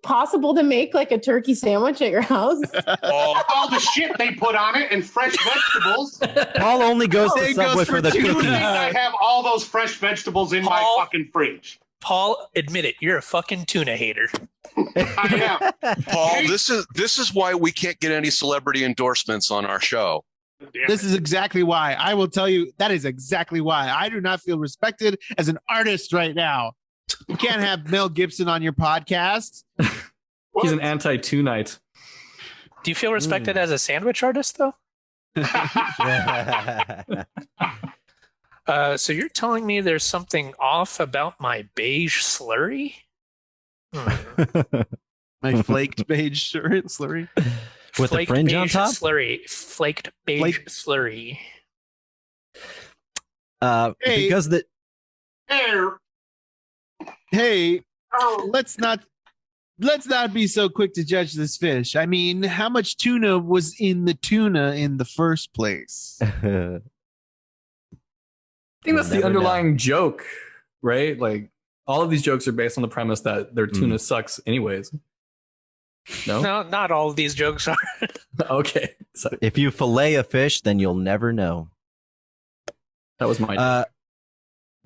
possible to make like a turkey sandwich at your house? All the shit they put on it and fresh vegetables. Paul only goes to It Subway goes for for the tuna. You think cookies. I have all those fresh vegetables in my Paul- fucking fridge? Paul, admit it. You're a fucking tuna hater. I am. Paul, this is why we can't get any celebrity endorsements on our show. Damn This it. is exactly why. I will tell you that is exactly why. I do not feel respected as an artist right now. You can't have Mel Gibson on your podcast. He's an anti-tunite. Do you feel respected as a sandwich artist, though? So you're telling me there's something off about my beige slurry? My flaked beige shirt slurry. With the Flaked fringe on beige top? Slurry. Flaked beige Flake- slurry. Hey. Because the There. Hey, Oh, let's not be so quick to judge this fish. I mean, how much tuna was in the tuna in the first place? I think that's the Never underlying joke, right? Like all of these jokes are based on the premise that their tuna sucks anyways. No? No, not all of these jokes are. Okay. So if you fillet a fish, then you'll never know. that was my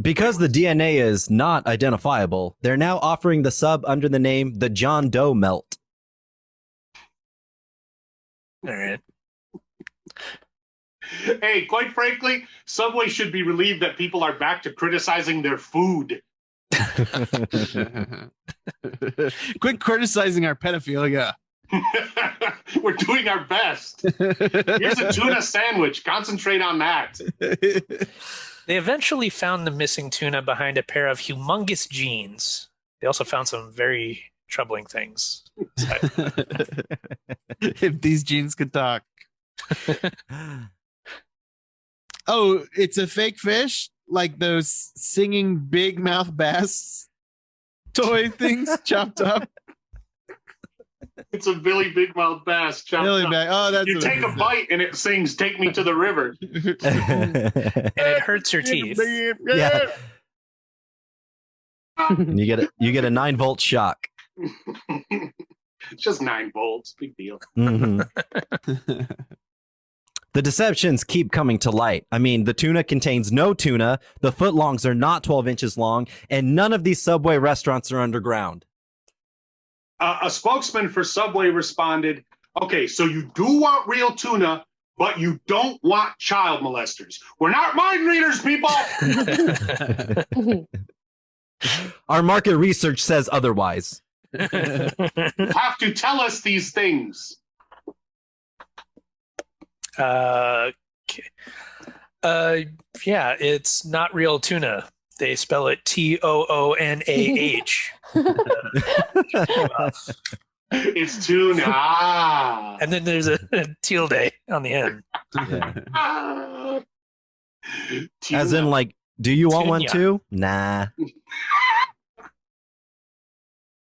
Because the DNA is not identifiable, they're now offering the sub under the name the John Doe Melt. All right. hey, quite frankly, Subway should be relieved that people are back to criticizing their food. Quit criticizing our pedophilia. We're doing our best. Here's a tuna sandwich. Concentrate on that. They eventually found the missing tuna behind a pair of humongous jeans. They also found some very troubling things. If these jeans could talk. Oh, it's a fake fish? Like those singing big mouth bass toy things chopped up? It's a Billy Big Mouth bass. chopped Really up. bad. Oh, that's You what take it a is. bite and it sings "Take Me to the River." And it hurts your teeth. Yeah. And you get a 9-volt shock. It's just 9 volts. Big deal. Mhm. The deceptions keep coming to light. I mean, the tuna contains no tuna, the footlongs are not 12 inches long, and none of these Subway restaurants are underground. A spokesman for Subway responded, "Okay, so you do want real tuna, but you don't want child molesters. We're not mind readers, people." Our market research says otherwise. You have to tell us these things. Okay. Yeah, it's not real tuna. They spell it TOONAH. It's tuna. Ah. And then there's a tilde on the end. Yeah. Ah. As in, like, do you want one Tuna. too? Nah.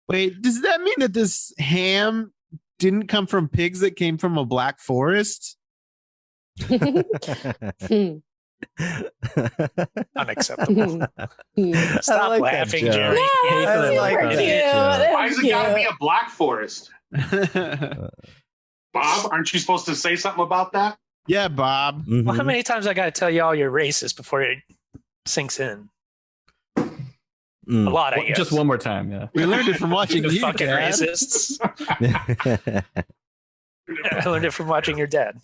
Wait, does that mean that this ham didn't come from pigs that came from a black forest? Unacceptable. Stop I like that laughing, joke. Jerry. Yeah, I super like cute. that. That's Why does it gotta be cute. a black forest? Bob, aren't you supposed to say something about that? Yeah, Bob. Mhm. Well, how many times I got to tell y'all you're racist before it sinks in? Mm. A lot, I guess. just one more time, yeah. We learned it from watching You you, fucking Dad. racists. I learned it from watching your dad.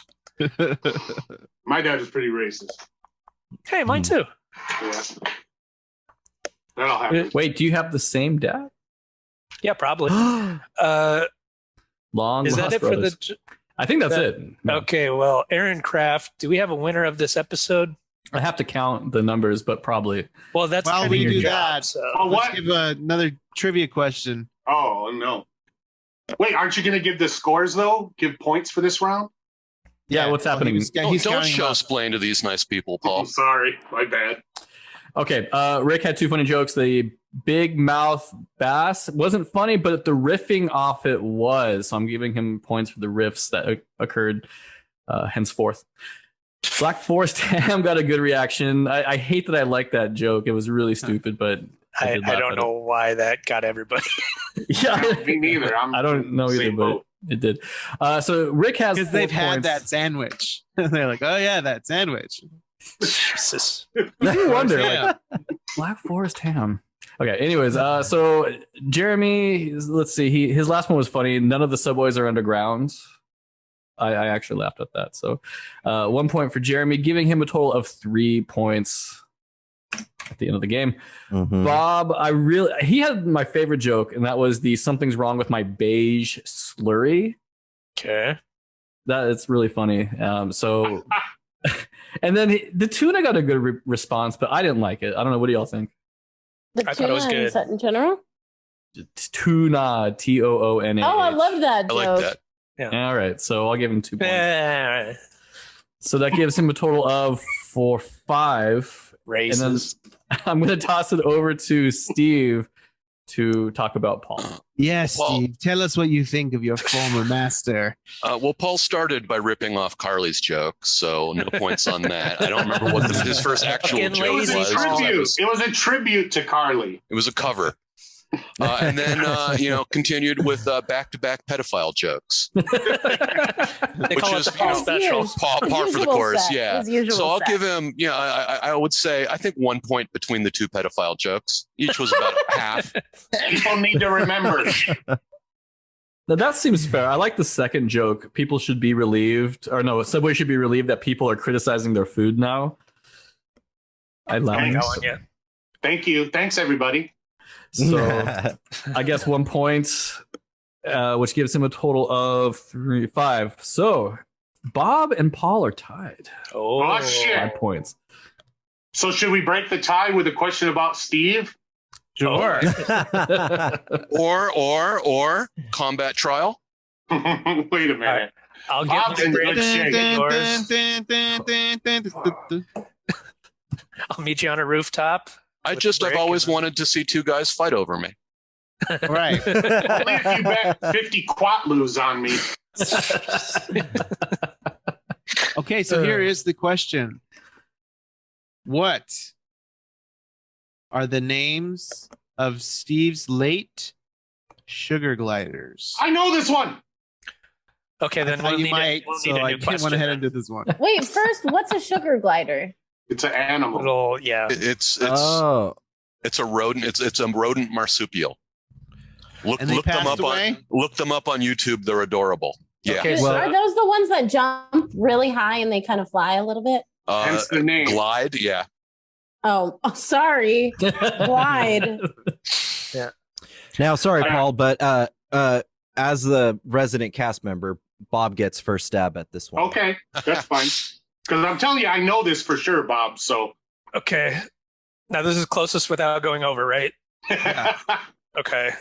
My dad was pretty racist. Hey, mine too. Yeah. That'll happen. Wait, do you have the same dad? Yeah, probably. Long Is that lost it for brothers. the? I think that's it. No. Okay, well, Aaron Kraft, do we have a winner of this episode? I have to count the numbers, but probably. Well, that's While kind we of your do job, that, so. Oh, Let's what? give another trivia question. Oh, no. Wait, aren't you going to give the scores, though? Give points for this round? Yeah, what's happening? He's Don't counting them show up. splain to these nice people, Oh, Paul. sorry. My bad. Okay, Rick had 2 funny jokes. The big mouth bass wasn't funny, but the riffing off it was. So I'm giving him points for the riffs that occurred henceforth. Black Forest Ham got a good reaction. I hate that I like that joke. It was really stupid, but I did laugh don't at know why that got everybody. it. Yeah, Me neither. I don't know either, same but boat. it did. So Rick has Because 4 they've had points. that sandwich. They're like, oh yeah, that sandwich. Jesus. You wonder, Yeah. like, Black Forest Ham. Okay. Anyways, so Jeremy, let's see. His last one was funny. None of the subways are underground. I actually laughed at that. So 1 point for Jeremy, giving him a total of 3 points at the end of the game. Mhm. Bob, he had my favorite joke, and that was the something's wrong with my beige slurry. Okay. It's really funny. So, and then the tuna got a good response, but I didn't like it. I don't know. What do y'all think? The I thought it was tuna good. in general. Tuna, Toona. Oh, I love that I joke. like that. All right, so I'll give him 2 points. Eh, So that gives him a total of 5. Races. And then I'm going to toss it over to Steve to talk about Paul. Yes, Well- Steve. Tell us what you think of your former master. Well, Paul started by ripping off Carly's joke, so no points on that. I don't remember what his first actual Fucking joke It was lazy a was. Paul. tribute. It was a tribute to Carly. It was a cover. And then, continued with back-to-back pedophile jokes. They Which call it is, the Paul you know, special. Par for the Usual course, set. yeah. His usual So I'll set. give him, I would say, I think 1 point between the 2 pedophile jokes. Each was about half. People need to remember. Now that seems fair. I like the second joke. People should be relieved, or no, Subway should be relieved that people are criticizing their food now. I love Thanks. it. Yeah. Thank you. Thanks, everybody. So I guess 1 point, which gives him a total of 5. So Bob and Paul are tied. Oh, shit. 5 points. So should we break the tie with a question about Steve? Sure. Or combat trial. Wait a minute. I'll Bob's give in you good shape. yours. I'll meet you on a rooftop. I've brick always and- wanted to see 2 guys fight over me. Right. Only if you bet 50 quatloos on me. Okay, so here is the question. What are the names of Steve's late sugar gliders? I know this one. Okay, then I thought we'll you need, might, we'll so need a I new went question. ahead then. and did this one. Wait, first, what's a sugar glider? It's an animal. Little, yeah. It's Oh, it's a rodent. It's a rodent marsupial. Look And they them passed up away? look them up on YouTube. They're adorable. Yeah. Okay, Well- Are those the ones that jump really high and they kind of fly a little bit? Hence the name. Glide. Yeah. Oh, sorry. Glide. now sorry, Paul, but as the resident cast member, Bob gets first stab at this one. Okay, that's fine. Because I'm telling you, I know this for sure, Bob. So Okay. Now this is closest without going over, right? Okay.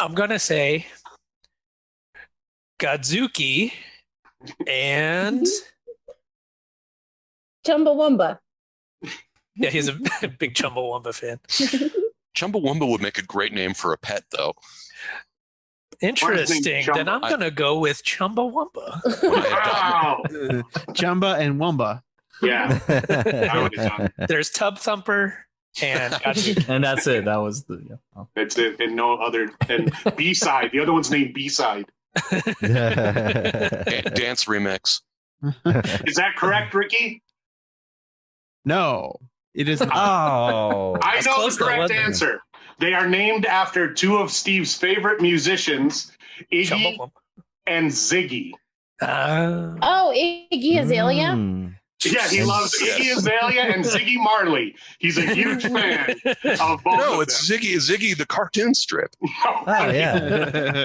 I'm gonna say Godzuki and Chumbawamba. yeah, he's a big Chumbawamba fan. Chumbawamba would make a great name for a pet, though. Interesting. Chumba? Then I'm gonna go with Chumbawamba. wow. Chumba and Wumba. Yeah. I would have done. There's Tub Thumper and Godzuki. And that's it. That was the That's it. And no other. And B-side. The other one's named B-side. Dance remix. Is that correct, Ricky? No, it is not. Oh, I That's know close, the though, correct wasn't it? answer. They are named after 2 of Steve's favorite musicians, Iggy Chumbawamba. and Ziggy. Oh, Iggy Azalea? Mm. Yeah, he loves Iggy Azalea and Ziggy Marley. He's a huge fan of both No, of it's them. Ziggy the cartoon strip. Oh yeah.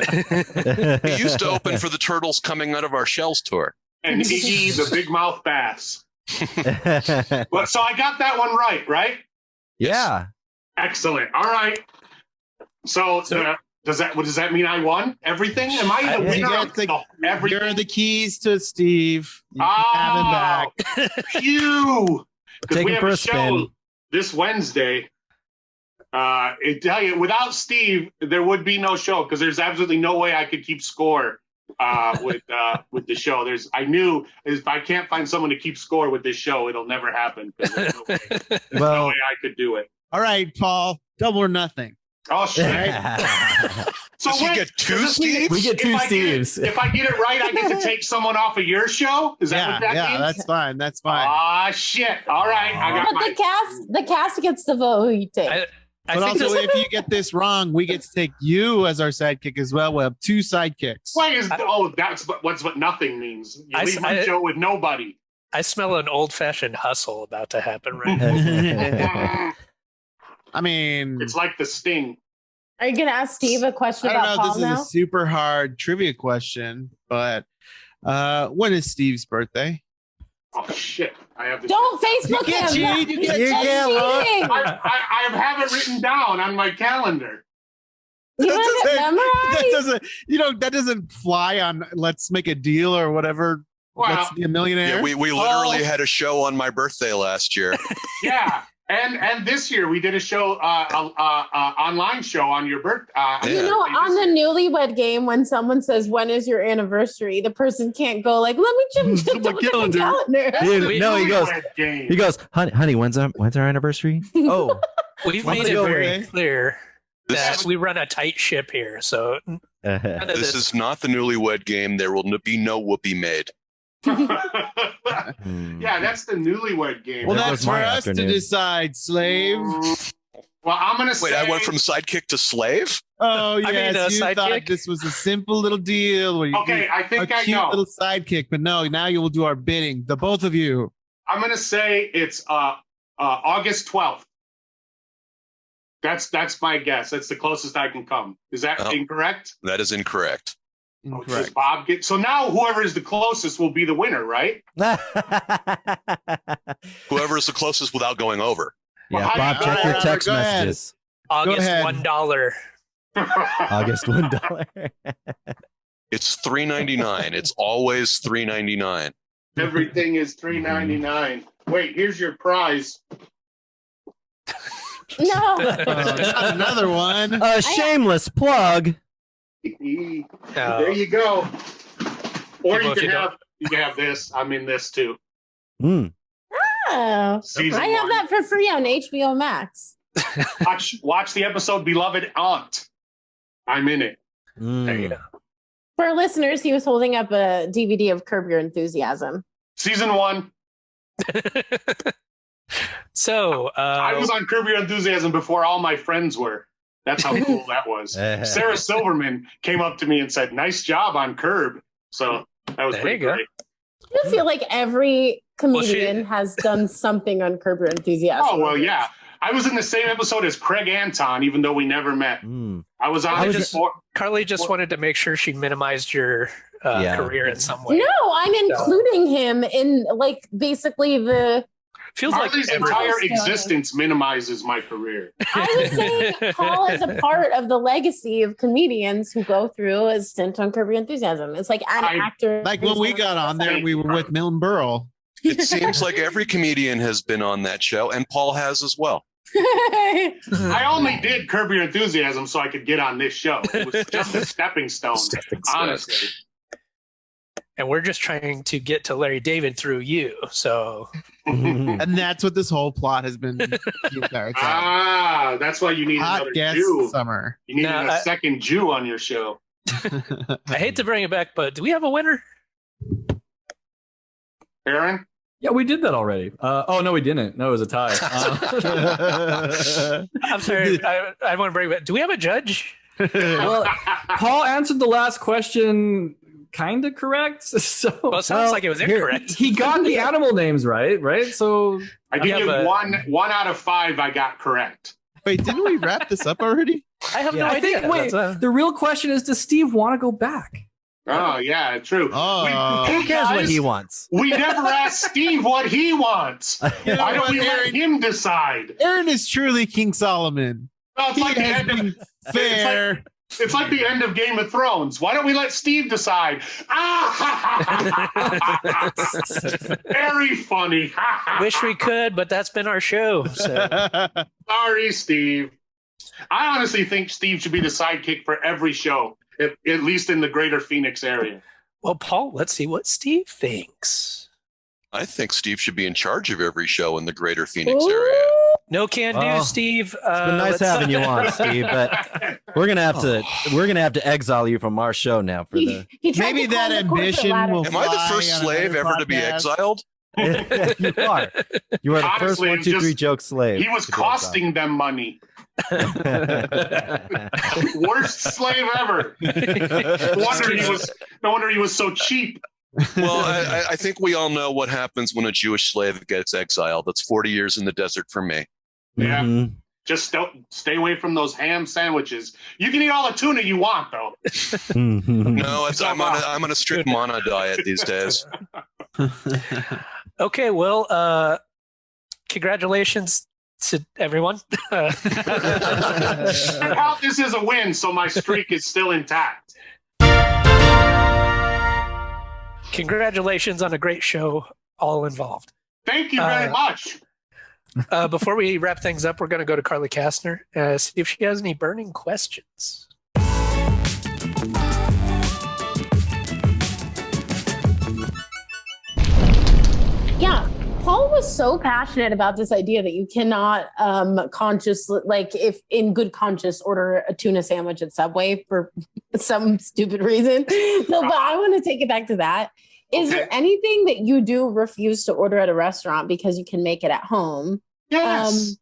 He used to open for the Turtles Coming Out of Our Shells tour. And Iggy the Big Mouth Bass. But so I got that one right? Yeah. Excellent. All right. So does that mean I won everything? Am I the winner of everything? Here are the keys to Steve. You can have him back. Phew. Because Take we him have for a a show spin. this Wednesday. I tell you, without Steve, there would be no show because there's absolutely no way I could keep score with the show. I knew if I can't find someone to keep score with this show, it'll never happen. There's no way I could do it. All right, Paul, double or nothing. Oh shit! So Does he get two Steves? We get two Steves. If I get it right, I get to take someone off of your show. Is that what that means? That's fine. That's fine. Ah, shit! All right, I got But the cast gets to vote who you take. I But think also, this- if you get this wrong, we get to take you as our sidekick as well. We'll have two sidekicks. That's what nothing means. You I- leave my I- show with nobody. I smell an old-fashioned hustle about to happen right now. I mean, It's like the Sting. Are you gonna ask Steve a question I don't about know. Paul This now? is a super hard trivia question, but when is Steve's birthday? Oh shit! I have this. Don't Facebook You can't him. cheat, you That's can't cheating. I have it written down on my calendar. You have it memorized. That doesn't fly on Let's Make a Deal or whatever. Well, Let's Be a Millionaire. Yeah, we literally had a show on my birthday last year. yeah. And this year we did a show, online show on your birthday. You know, on the newlywed game, when someone says, "When is your anniversary?" the person can't go like, "Let me just My double check my calendar." calendar." Dude, no, he goes, Game. honey, when's our anniversary? Oh, We've When's made it your very birthday? clear This that is- we run a tight ship here. So none of This is not the newlywed game. There will be no whoopee made. Yeah, that's the newlywed game. Well, That that's was for my us afternoon. to decide, slave. Well, I'm gonna say. Wait, I went from sidekick to slave? Oh, mean, yes. You sidekick? thought this was a simple little deal where you Okay, I do a think I cute know. little sidekick, but no, now you will do our bidding. The both of you. I'm gonna say it's August 12th. That's my guess. That's the closest I can come. Is that Oh. incorrect? That is incorrect. Does Bob get so now whoever is the closest will be the winner, right? Whoever is the closest without going over. Yeah, Well, Bob, check your text go ahead. messages. August ahead. $1. August $1. It's $3.99. It's always $3.99. Everything is $3.99. Wait, here's your prize. No. Not another one. A shameless plug. There you go. Or People, if you you can have this. I'm in this too. Mm. Oh, Season I have one. that for free on HBO Max. Watch the episode Beloved Aunt. I'm in it. There you Mm. go. For listeners, he was holding up a DVD of Curb Your Enthusiasm. Season 1. So I was on Curb Your Enthusiasm before all my friends were. That's how cool that was. Sarah Silverman came up to me and said, "Nice job on Curb." So that was There pretty you go. great. I feel like every comedian has done something on Curb Your Enthusiasm. Oh well, yeah. I was in the same episode as Craig Anton, even though we never met. Mm. I was on I it was before. Carly just wanted to make sure she minimized your Yeah. career in some way. No, I'm including him in like basically the. Feels like Harley's every- entire milestone. existence minimizes my career. I was saying Paul is a part of the legacy of comedians who go through a stint on Curb Your Enthusiasm. It's like an actor. Like when we got on there, we were with Milton Berle. It seems like every comedian has been on that show, and Paul has as well. I only did Curb Your Enthusiasm so I could get on this show. It was just a stepping stone, honestly. and we're just trying to get to Larry David through you. So And that's what this whole plot has been the entire time. Ah, that's why you need Hot another guest Jew. summer. You needed No, a second Jew on your show. I hate to bring it back, but do we have a winner? Aaron? Yeah, we did that already. Oh no, we didn't. No, it was a tie. I'm sorry. I want to bring it back. Do we have a judge? Well, Paul answered the last question kind of correct. So Well, it sounds like it was incorrect. he got the animal names right. So I give you one out of 5 I got correct. Wait, didn't we wrap this up already? I have no idea. Wait, the real question is, does Steve want to go back? Oh, yeah, true. Who cares what he wants? We never asked Steve what he wants. You know Why don't what, we let Aaron? him decide? Aaron is truly King Solomon. No, it's He like the has end of, been fair. it's like the end of Game of Thrones. Why don't we let Steve decide? Ah! Very funny. Wish we could, but that's been our show. So. Sorry, Steve. I honestly think Steve should be the sidekick for every show, at least in the greater Phoenix area. Well, Paul, let's see what Steve thinks. I think Steve should be in charge of every show in the greater Phoenix area. No can do, Well, Steve. It's been nice having you on, Steve, but we're gonna have to exile you from our show now for the. He tried Maybe to climb that the corporate ambition ladder. will Am I the fly first on slave another ever to be podcast. exiled? You are. You are the first Honestly, 1, 2, 3 joke slave. He was to be exiled. costing them money. Worst slave ever. No wonder he was so cheap. Well, I think we all know what happens when a Jewish slave gets exiled. That's 40 years in the desert for me. Yeah. Mhm. Just don't stay away from those ham sandwiches. You can eat all the tuna you want, though. Mhm. No, I'm on a strict mono diet these days. Okay, well, congratulations to everyone. I count this as a win, so my streak is still intact. Congratulations on a great show, all involved. Thank you very much. Before we wrap things up, we're going to go to Carly Kastner, see if she has any burning questions. Yeah. Paul was so passionate about this idea that you cannot consciously, like if in good conscience, order a tuna sandwich at Subway for some stupid reason. So, but I want to take it back to that. Is there anything that you do refuse to order at a restaurant because you can make it at home? Yes.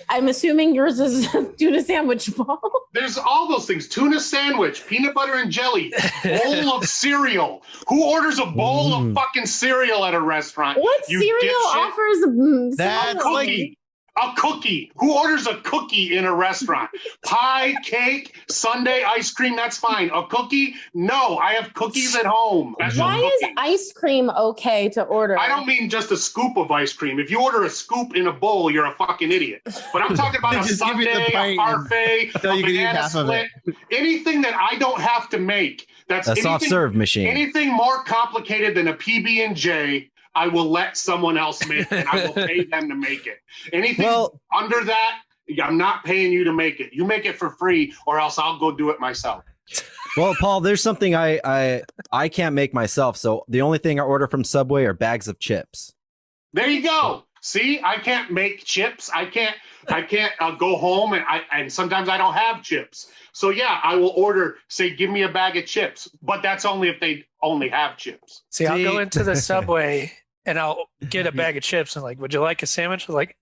I'm assuming yours is a tuna sandwich, Paul. There's all those things. Tuna sandwich, peanut butter and jelly, bowl of cereal. Who orders a bowl of fucking cereal at a restaurant? What You cereal dipshit? offers That's cereal? like- A cookie. Who orders a cookie in a restaurant? Pie, cake, sundae, ice cream, that's fine. A cookie? No, I have cookies at home. Special Why is cookies. ice cream okay to order? I don't mean just a scoop of ice cream. If you order a scoop in a bowl, you're a fucking idiot. But I'm talking about a Just give it the sundae, a pint parfait, until a you can eat banana half of split. it. Anything that I don't have to make. That's A anything, soft serve machine. anything more complicated than a PB&J. I will let someone else make it, and I will pay them to make it. Anything under that, I'm not paying you to make it. You make it for free, or else I'll go do it myself. Well, Paul, there's something I can't make myself. So the only thing I order from Subway are bags of chips. There you go. See, I can't make chips. I can't go home, and sometimes I don't have chips. So yeah, I will order. Say, give me a bag of chips, but that's only if they only have chips. See, I'll go into the Subway and I'll get a bag of chips and like, would you like a sandwich? I'm like,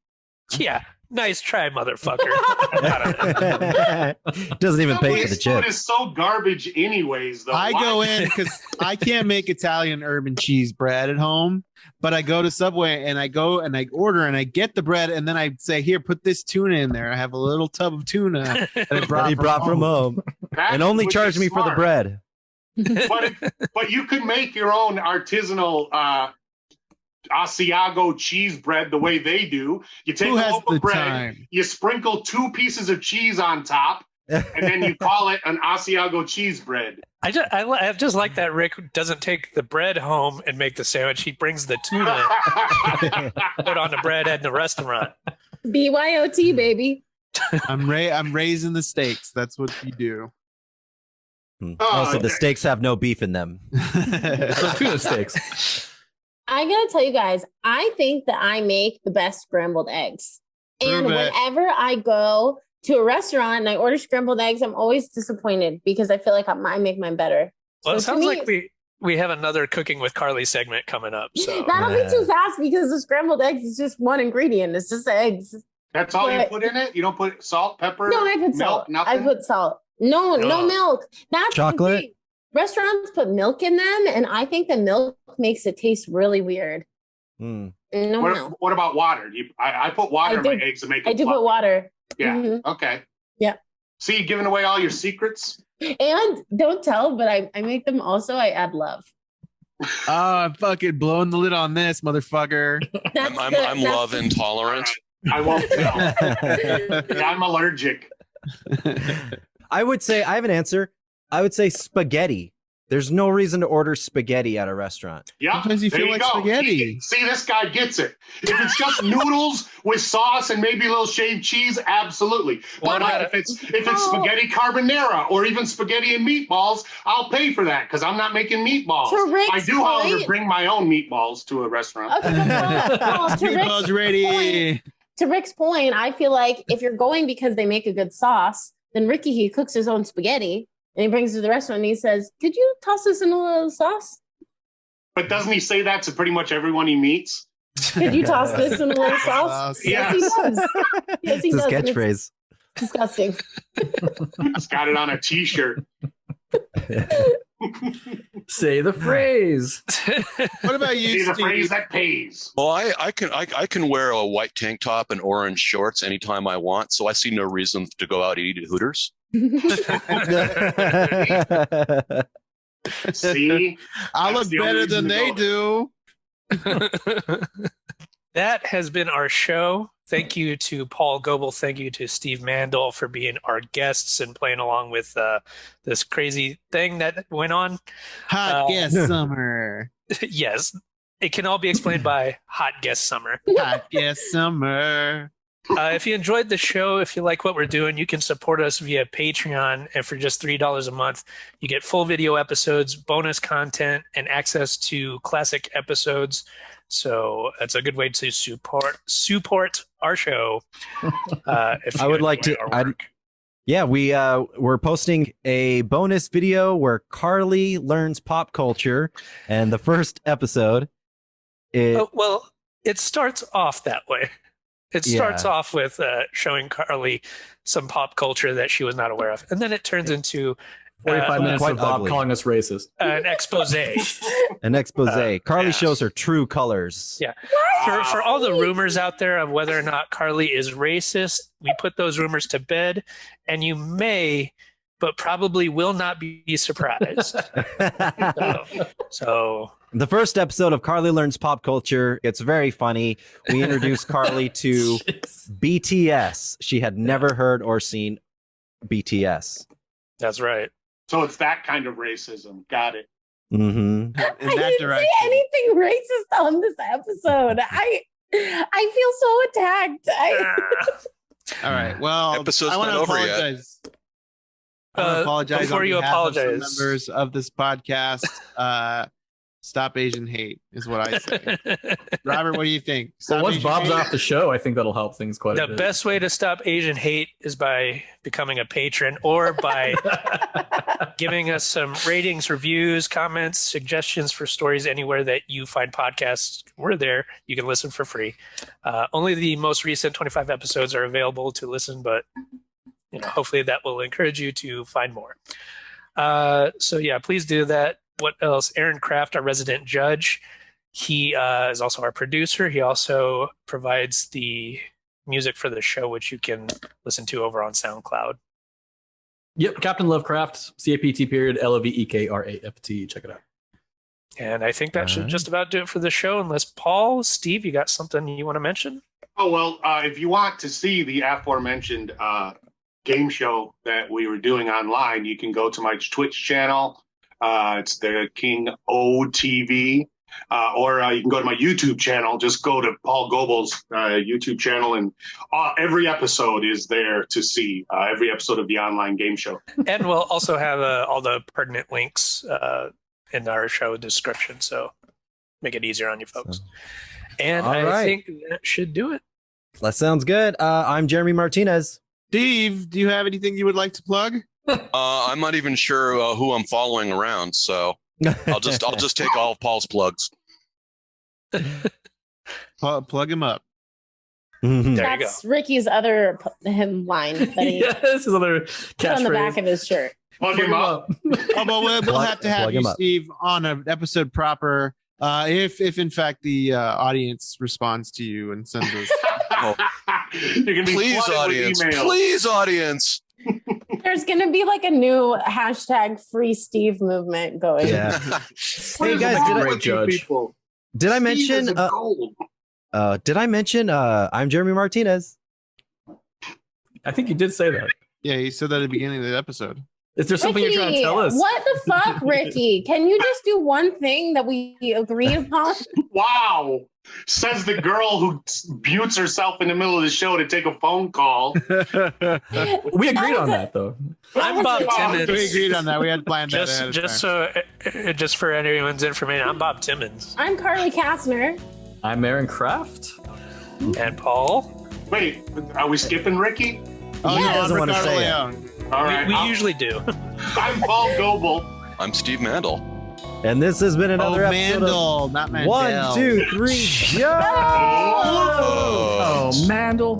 yeah, nice try, motherfucker. Doesn't even pay for the Subway's food chips. is so garbage, anyways. Though I Why? go in because I can't make Italian urban cheese bread at home, but I go to Subway and I go and I order and I get the bread and then I say, here, put this tuna in there. I have a little tub of tuna that I That he brought from home That and only would be charged me for the smart. bread. But you could make your own artisanal Asiago cheese bread the way they do. You take Who a has loaf the of bread, time? you sprinkle 2 pieces of cheese on top, and then you call it an Asiago cheese bread. I just like that Rick doesn't take the bread home and make the sandwich. He brings the tuna, put on the bread at the restaurant. BYOT, baby. I'm raising the stakes. That's what you do. Also, the steaks have no beef in them. So tuna steaks. I gotta tell you guys, I think that I make the best scrambled eggs. And Prove it. whenever I go to a restaurant and I order scrambled eggs, I'm always disappointed because I feel like I make mine better. Well, it So to sounds me, like we have another Cooking with Carly segment coming up. So that'll be too fast because the scrambled eggs is just one ingredient. It's just eggs. That's all you But- put in it? You don't put salt, pepper, No, I put milk, salt. nothing? I put salt. No Oh. milk. That's the Chocolate? thing. restaurants put milk in them, and I think the milk makes it taste really weird. Mm. No. What about water? I put water in my eggs to make it I do fluffy. put water. Yeah. Mhm. Okay. Yeah. See, giving away all your secrets. And don't tell, but I make them also. I add love. Oh, I'm fucking blowing the lid on this, motherfucker. I'm love intolerant. I won't tell. I'm allergic. I would say I have an answer. I would say spaghetti. There's no reason to order spaghetti at a restaurant. Yeah, Sometimes you there feel you like go. spaghetti. See, this guy gets it. If it's just noodles with sauce and maybe a little shaved cheese, absolutely. But if it's spaghetti carbonara or even spaghetti and meatballs, I'll pay for that because I'm not making meatballs. I do, however, bring my own meatballs to a restaurant. Okay, Meatballs ready. To Rick's point, I feel like if you're going because they make a good sauce, then Ricky, he cooks his own spaghetti and he brings it to the restaurant and he says, could you toss this in a little sauce? But doesn't he say that to pretty much everyone he meets? Could you toss this in a little sauce? Yes, he does. Yes, he It's does. his catchphrase. It's disgusting. He's got it on a t-shirt. Say the phrase. What about you, Say the Steve? phrase that pays. Well, I can wear a white tank top and orange shorts anytime I want, so I see no reason to go out and eat at Hooters. See? I look That's the better only than reason to they go. do. That has been our show. Thank you to Paul Goebel. Thank you to Steve Mandel for being our guests and playing along with this crazy thing that went on. Hot guest summer. Yes, it can all be explained by Hot Guest Summer. Hot guest summer. If you enjoyed the show, if you like what we're doing, you can support us via Patreon. And for just $3 a month, you get full video episodes, bonus content, and access to classic episodes. So that's a good way to support our show. If I would like to. We're posting a bonus video where Carly learns pop culture, and the first episode. It starts off that way. It starts off with showing Carly some pop culture that she was not aware of, and then it turns into 45 minutes quite of Bob ugly. calling us racist. an expose. An expose. Carly shows her true colors. Yeah. For all the rumors out there of whether or not Carly is racist, we put those rumors to bed, and you may, but probably will not be surprised. So The first episode of Carly Learns Pop Culture, it's very funny. We introduced Carly to BTS. She had never heard or seen BTS. that's right. So it's that kind of racism. Got it. Mm-hmm. I didn't say anything racist on this episode. I feel so attacked. All right. Well, Episode's I want to not over yet. apologize. I want to apologize before on you behalf of some apologize. members of this podcast. Stop Asian hate is what I say. Robert, what do you think? Stop Once Asian Bob's hate? off the show, I think that'll help things quite a The bit. best way to stop Asian hate is by becoming a patron or by giving us some ratings, reviews, comments, suggestions for stories anywhere that you find podcasts. We're there. You can listen for free. Only the most recent 25 episodes are available to listen, but hopefully that will encourage you to find more. So yeah, please do that. What else? Aaron Kraft, our resident judge. He is also our producer. He also provides the music for the show, which you can listen to over on SoundCloud. Yep, Captain Lovecraft, CAPT.LOVEKRAFT. Check it out. And I think that should just about do it for the show. Unless Paul, Steve, you got something you want to mention? Oh, well, if you want to see the aforementioned game show that we were doing online, you can go to my Twitch channel. It's the King OTV. Or you can go to my YouTube channel. Just go to Paul Goebel's YouTube channel, and every episode is there to see. Every episode of the online game show. And we'll also have all the pertinent links in our show description, so make it easier on you folks. And I think that should do it. That sounds good. I'm Jeremy Martinez. Steve, do you have anything you would like to plug? I'm not even sure who I'm following around, so I'll just take all of Paul's plugs. Plug him up. There you go. That's Ricky's other him line that he Yeah, this is another put on the back catchphrase. of his shirt. Plug him up. Oh, but we'll have to have Plug you, him up. Steve, on an episode proper. If in fact the audience responds to you and sends us. You're gonna be Please, flooded with audience. emails. Please, audience. There's gonna be like a new hashtag Free Steve movement going. Yeah. What Hey, is guys, wrong did I- with you Judge. people? Did I Steve mention? is a gold. Did I mention? I'm Jeremy Martinez. I think you did say that. Yeah, you said that at the beginning of the episode. Is there something you're trying to tell us? What the fuck, Ricky? Can you just do one thing that we agreed upon? Wow. Says the girl who mutes herself in the middle of the show to take a phone call. We agreed on that, though. I'm Bob Timmons. We agreed on that. We had planned that. Just, ahead of just time. just for anyone's information, I'm Bob Timmons I'm Carly Kastner. I'm Aaron Kraft. and Paul. Wait, are we skipping Ricky? Oh, He no, doesn't I'm wanna Ricardo say it. Leone. All right. We usually do. I'm Paul Goebel. I'm Steve Mandel. And this has been Oh, another episode Mandel, not of Mandel. 1, 2, 3, go! Oh. Oh, Mandel.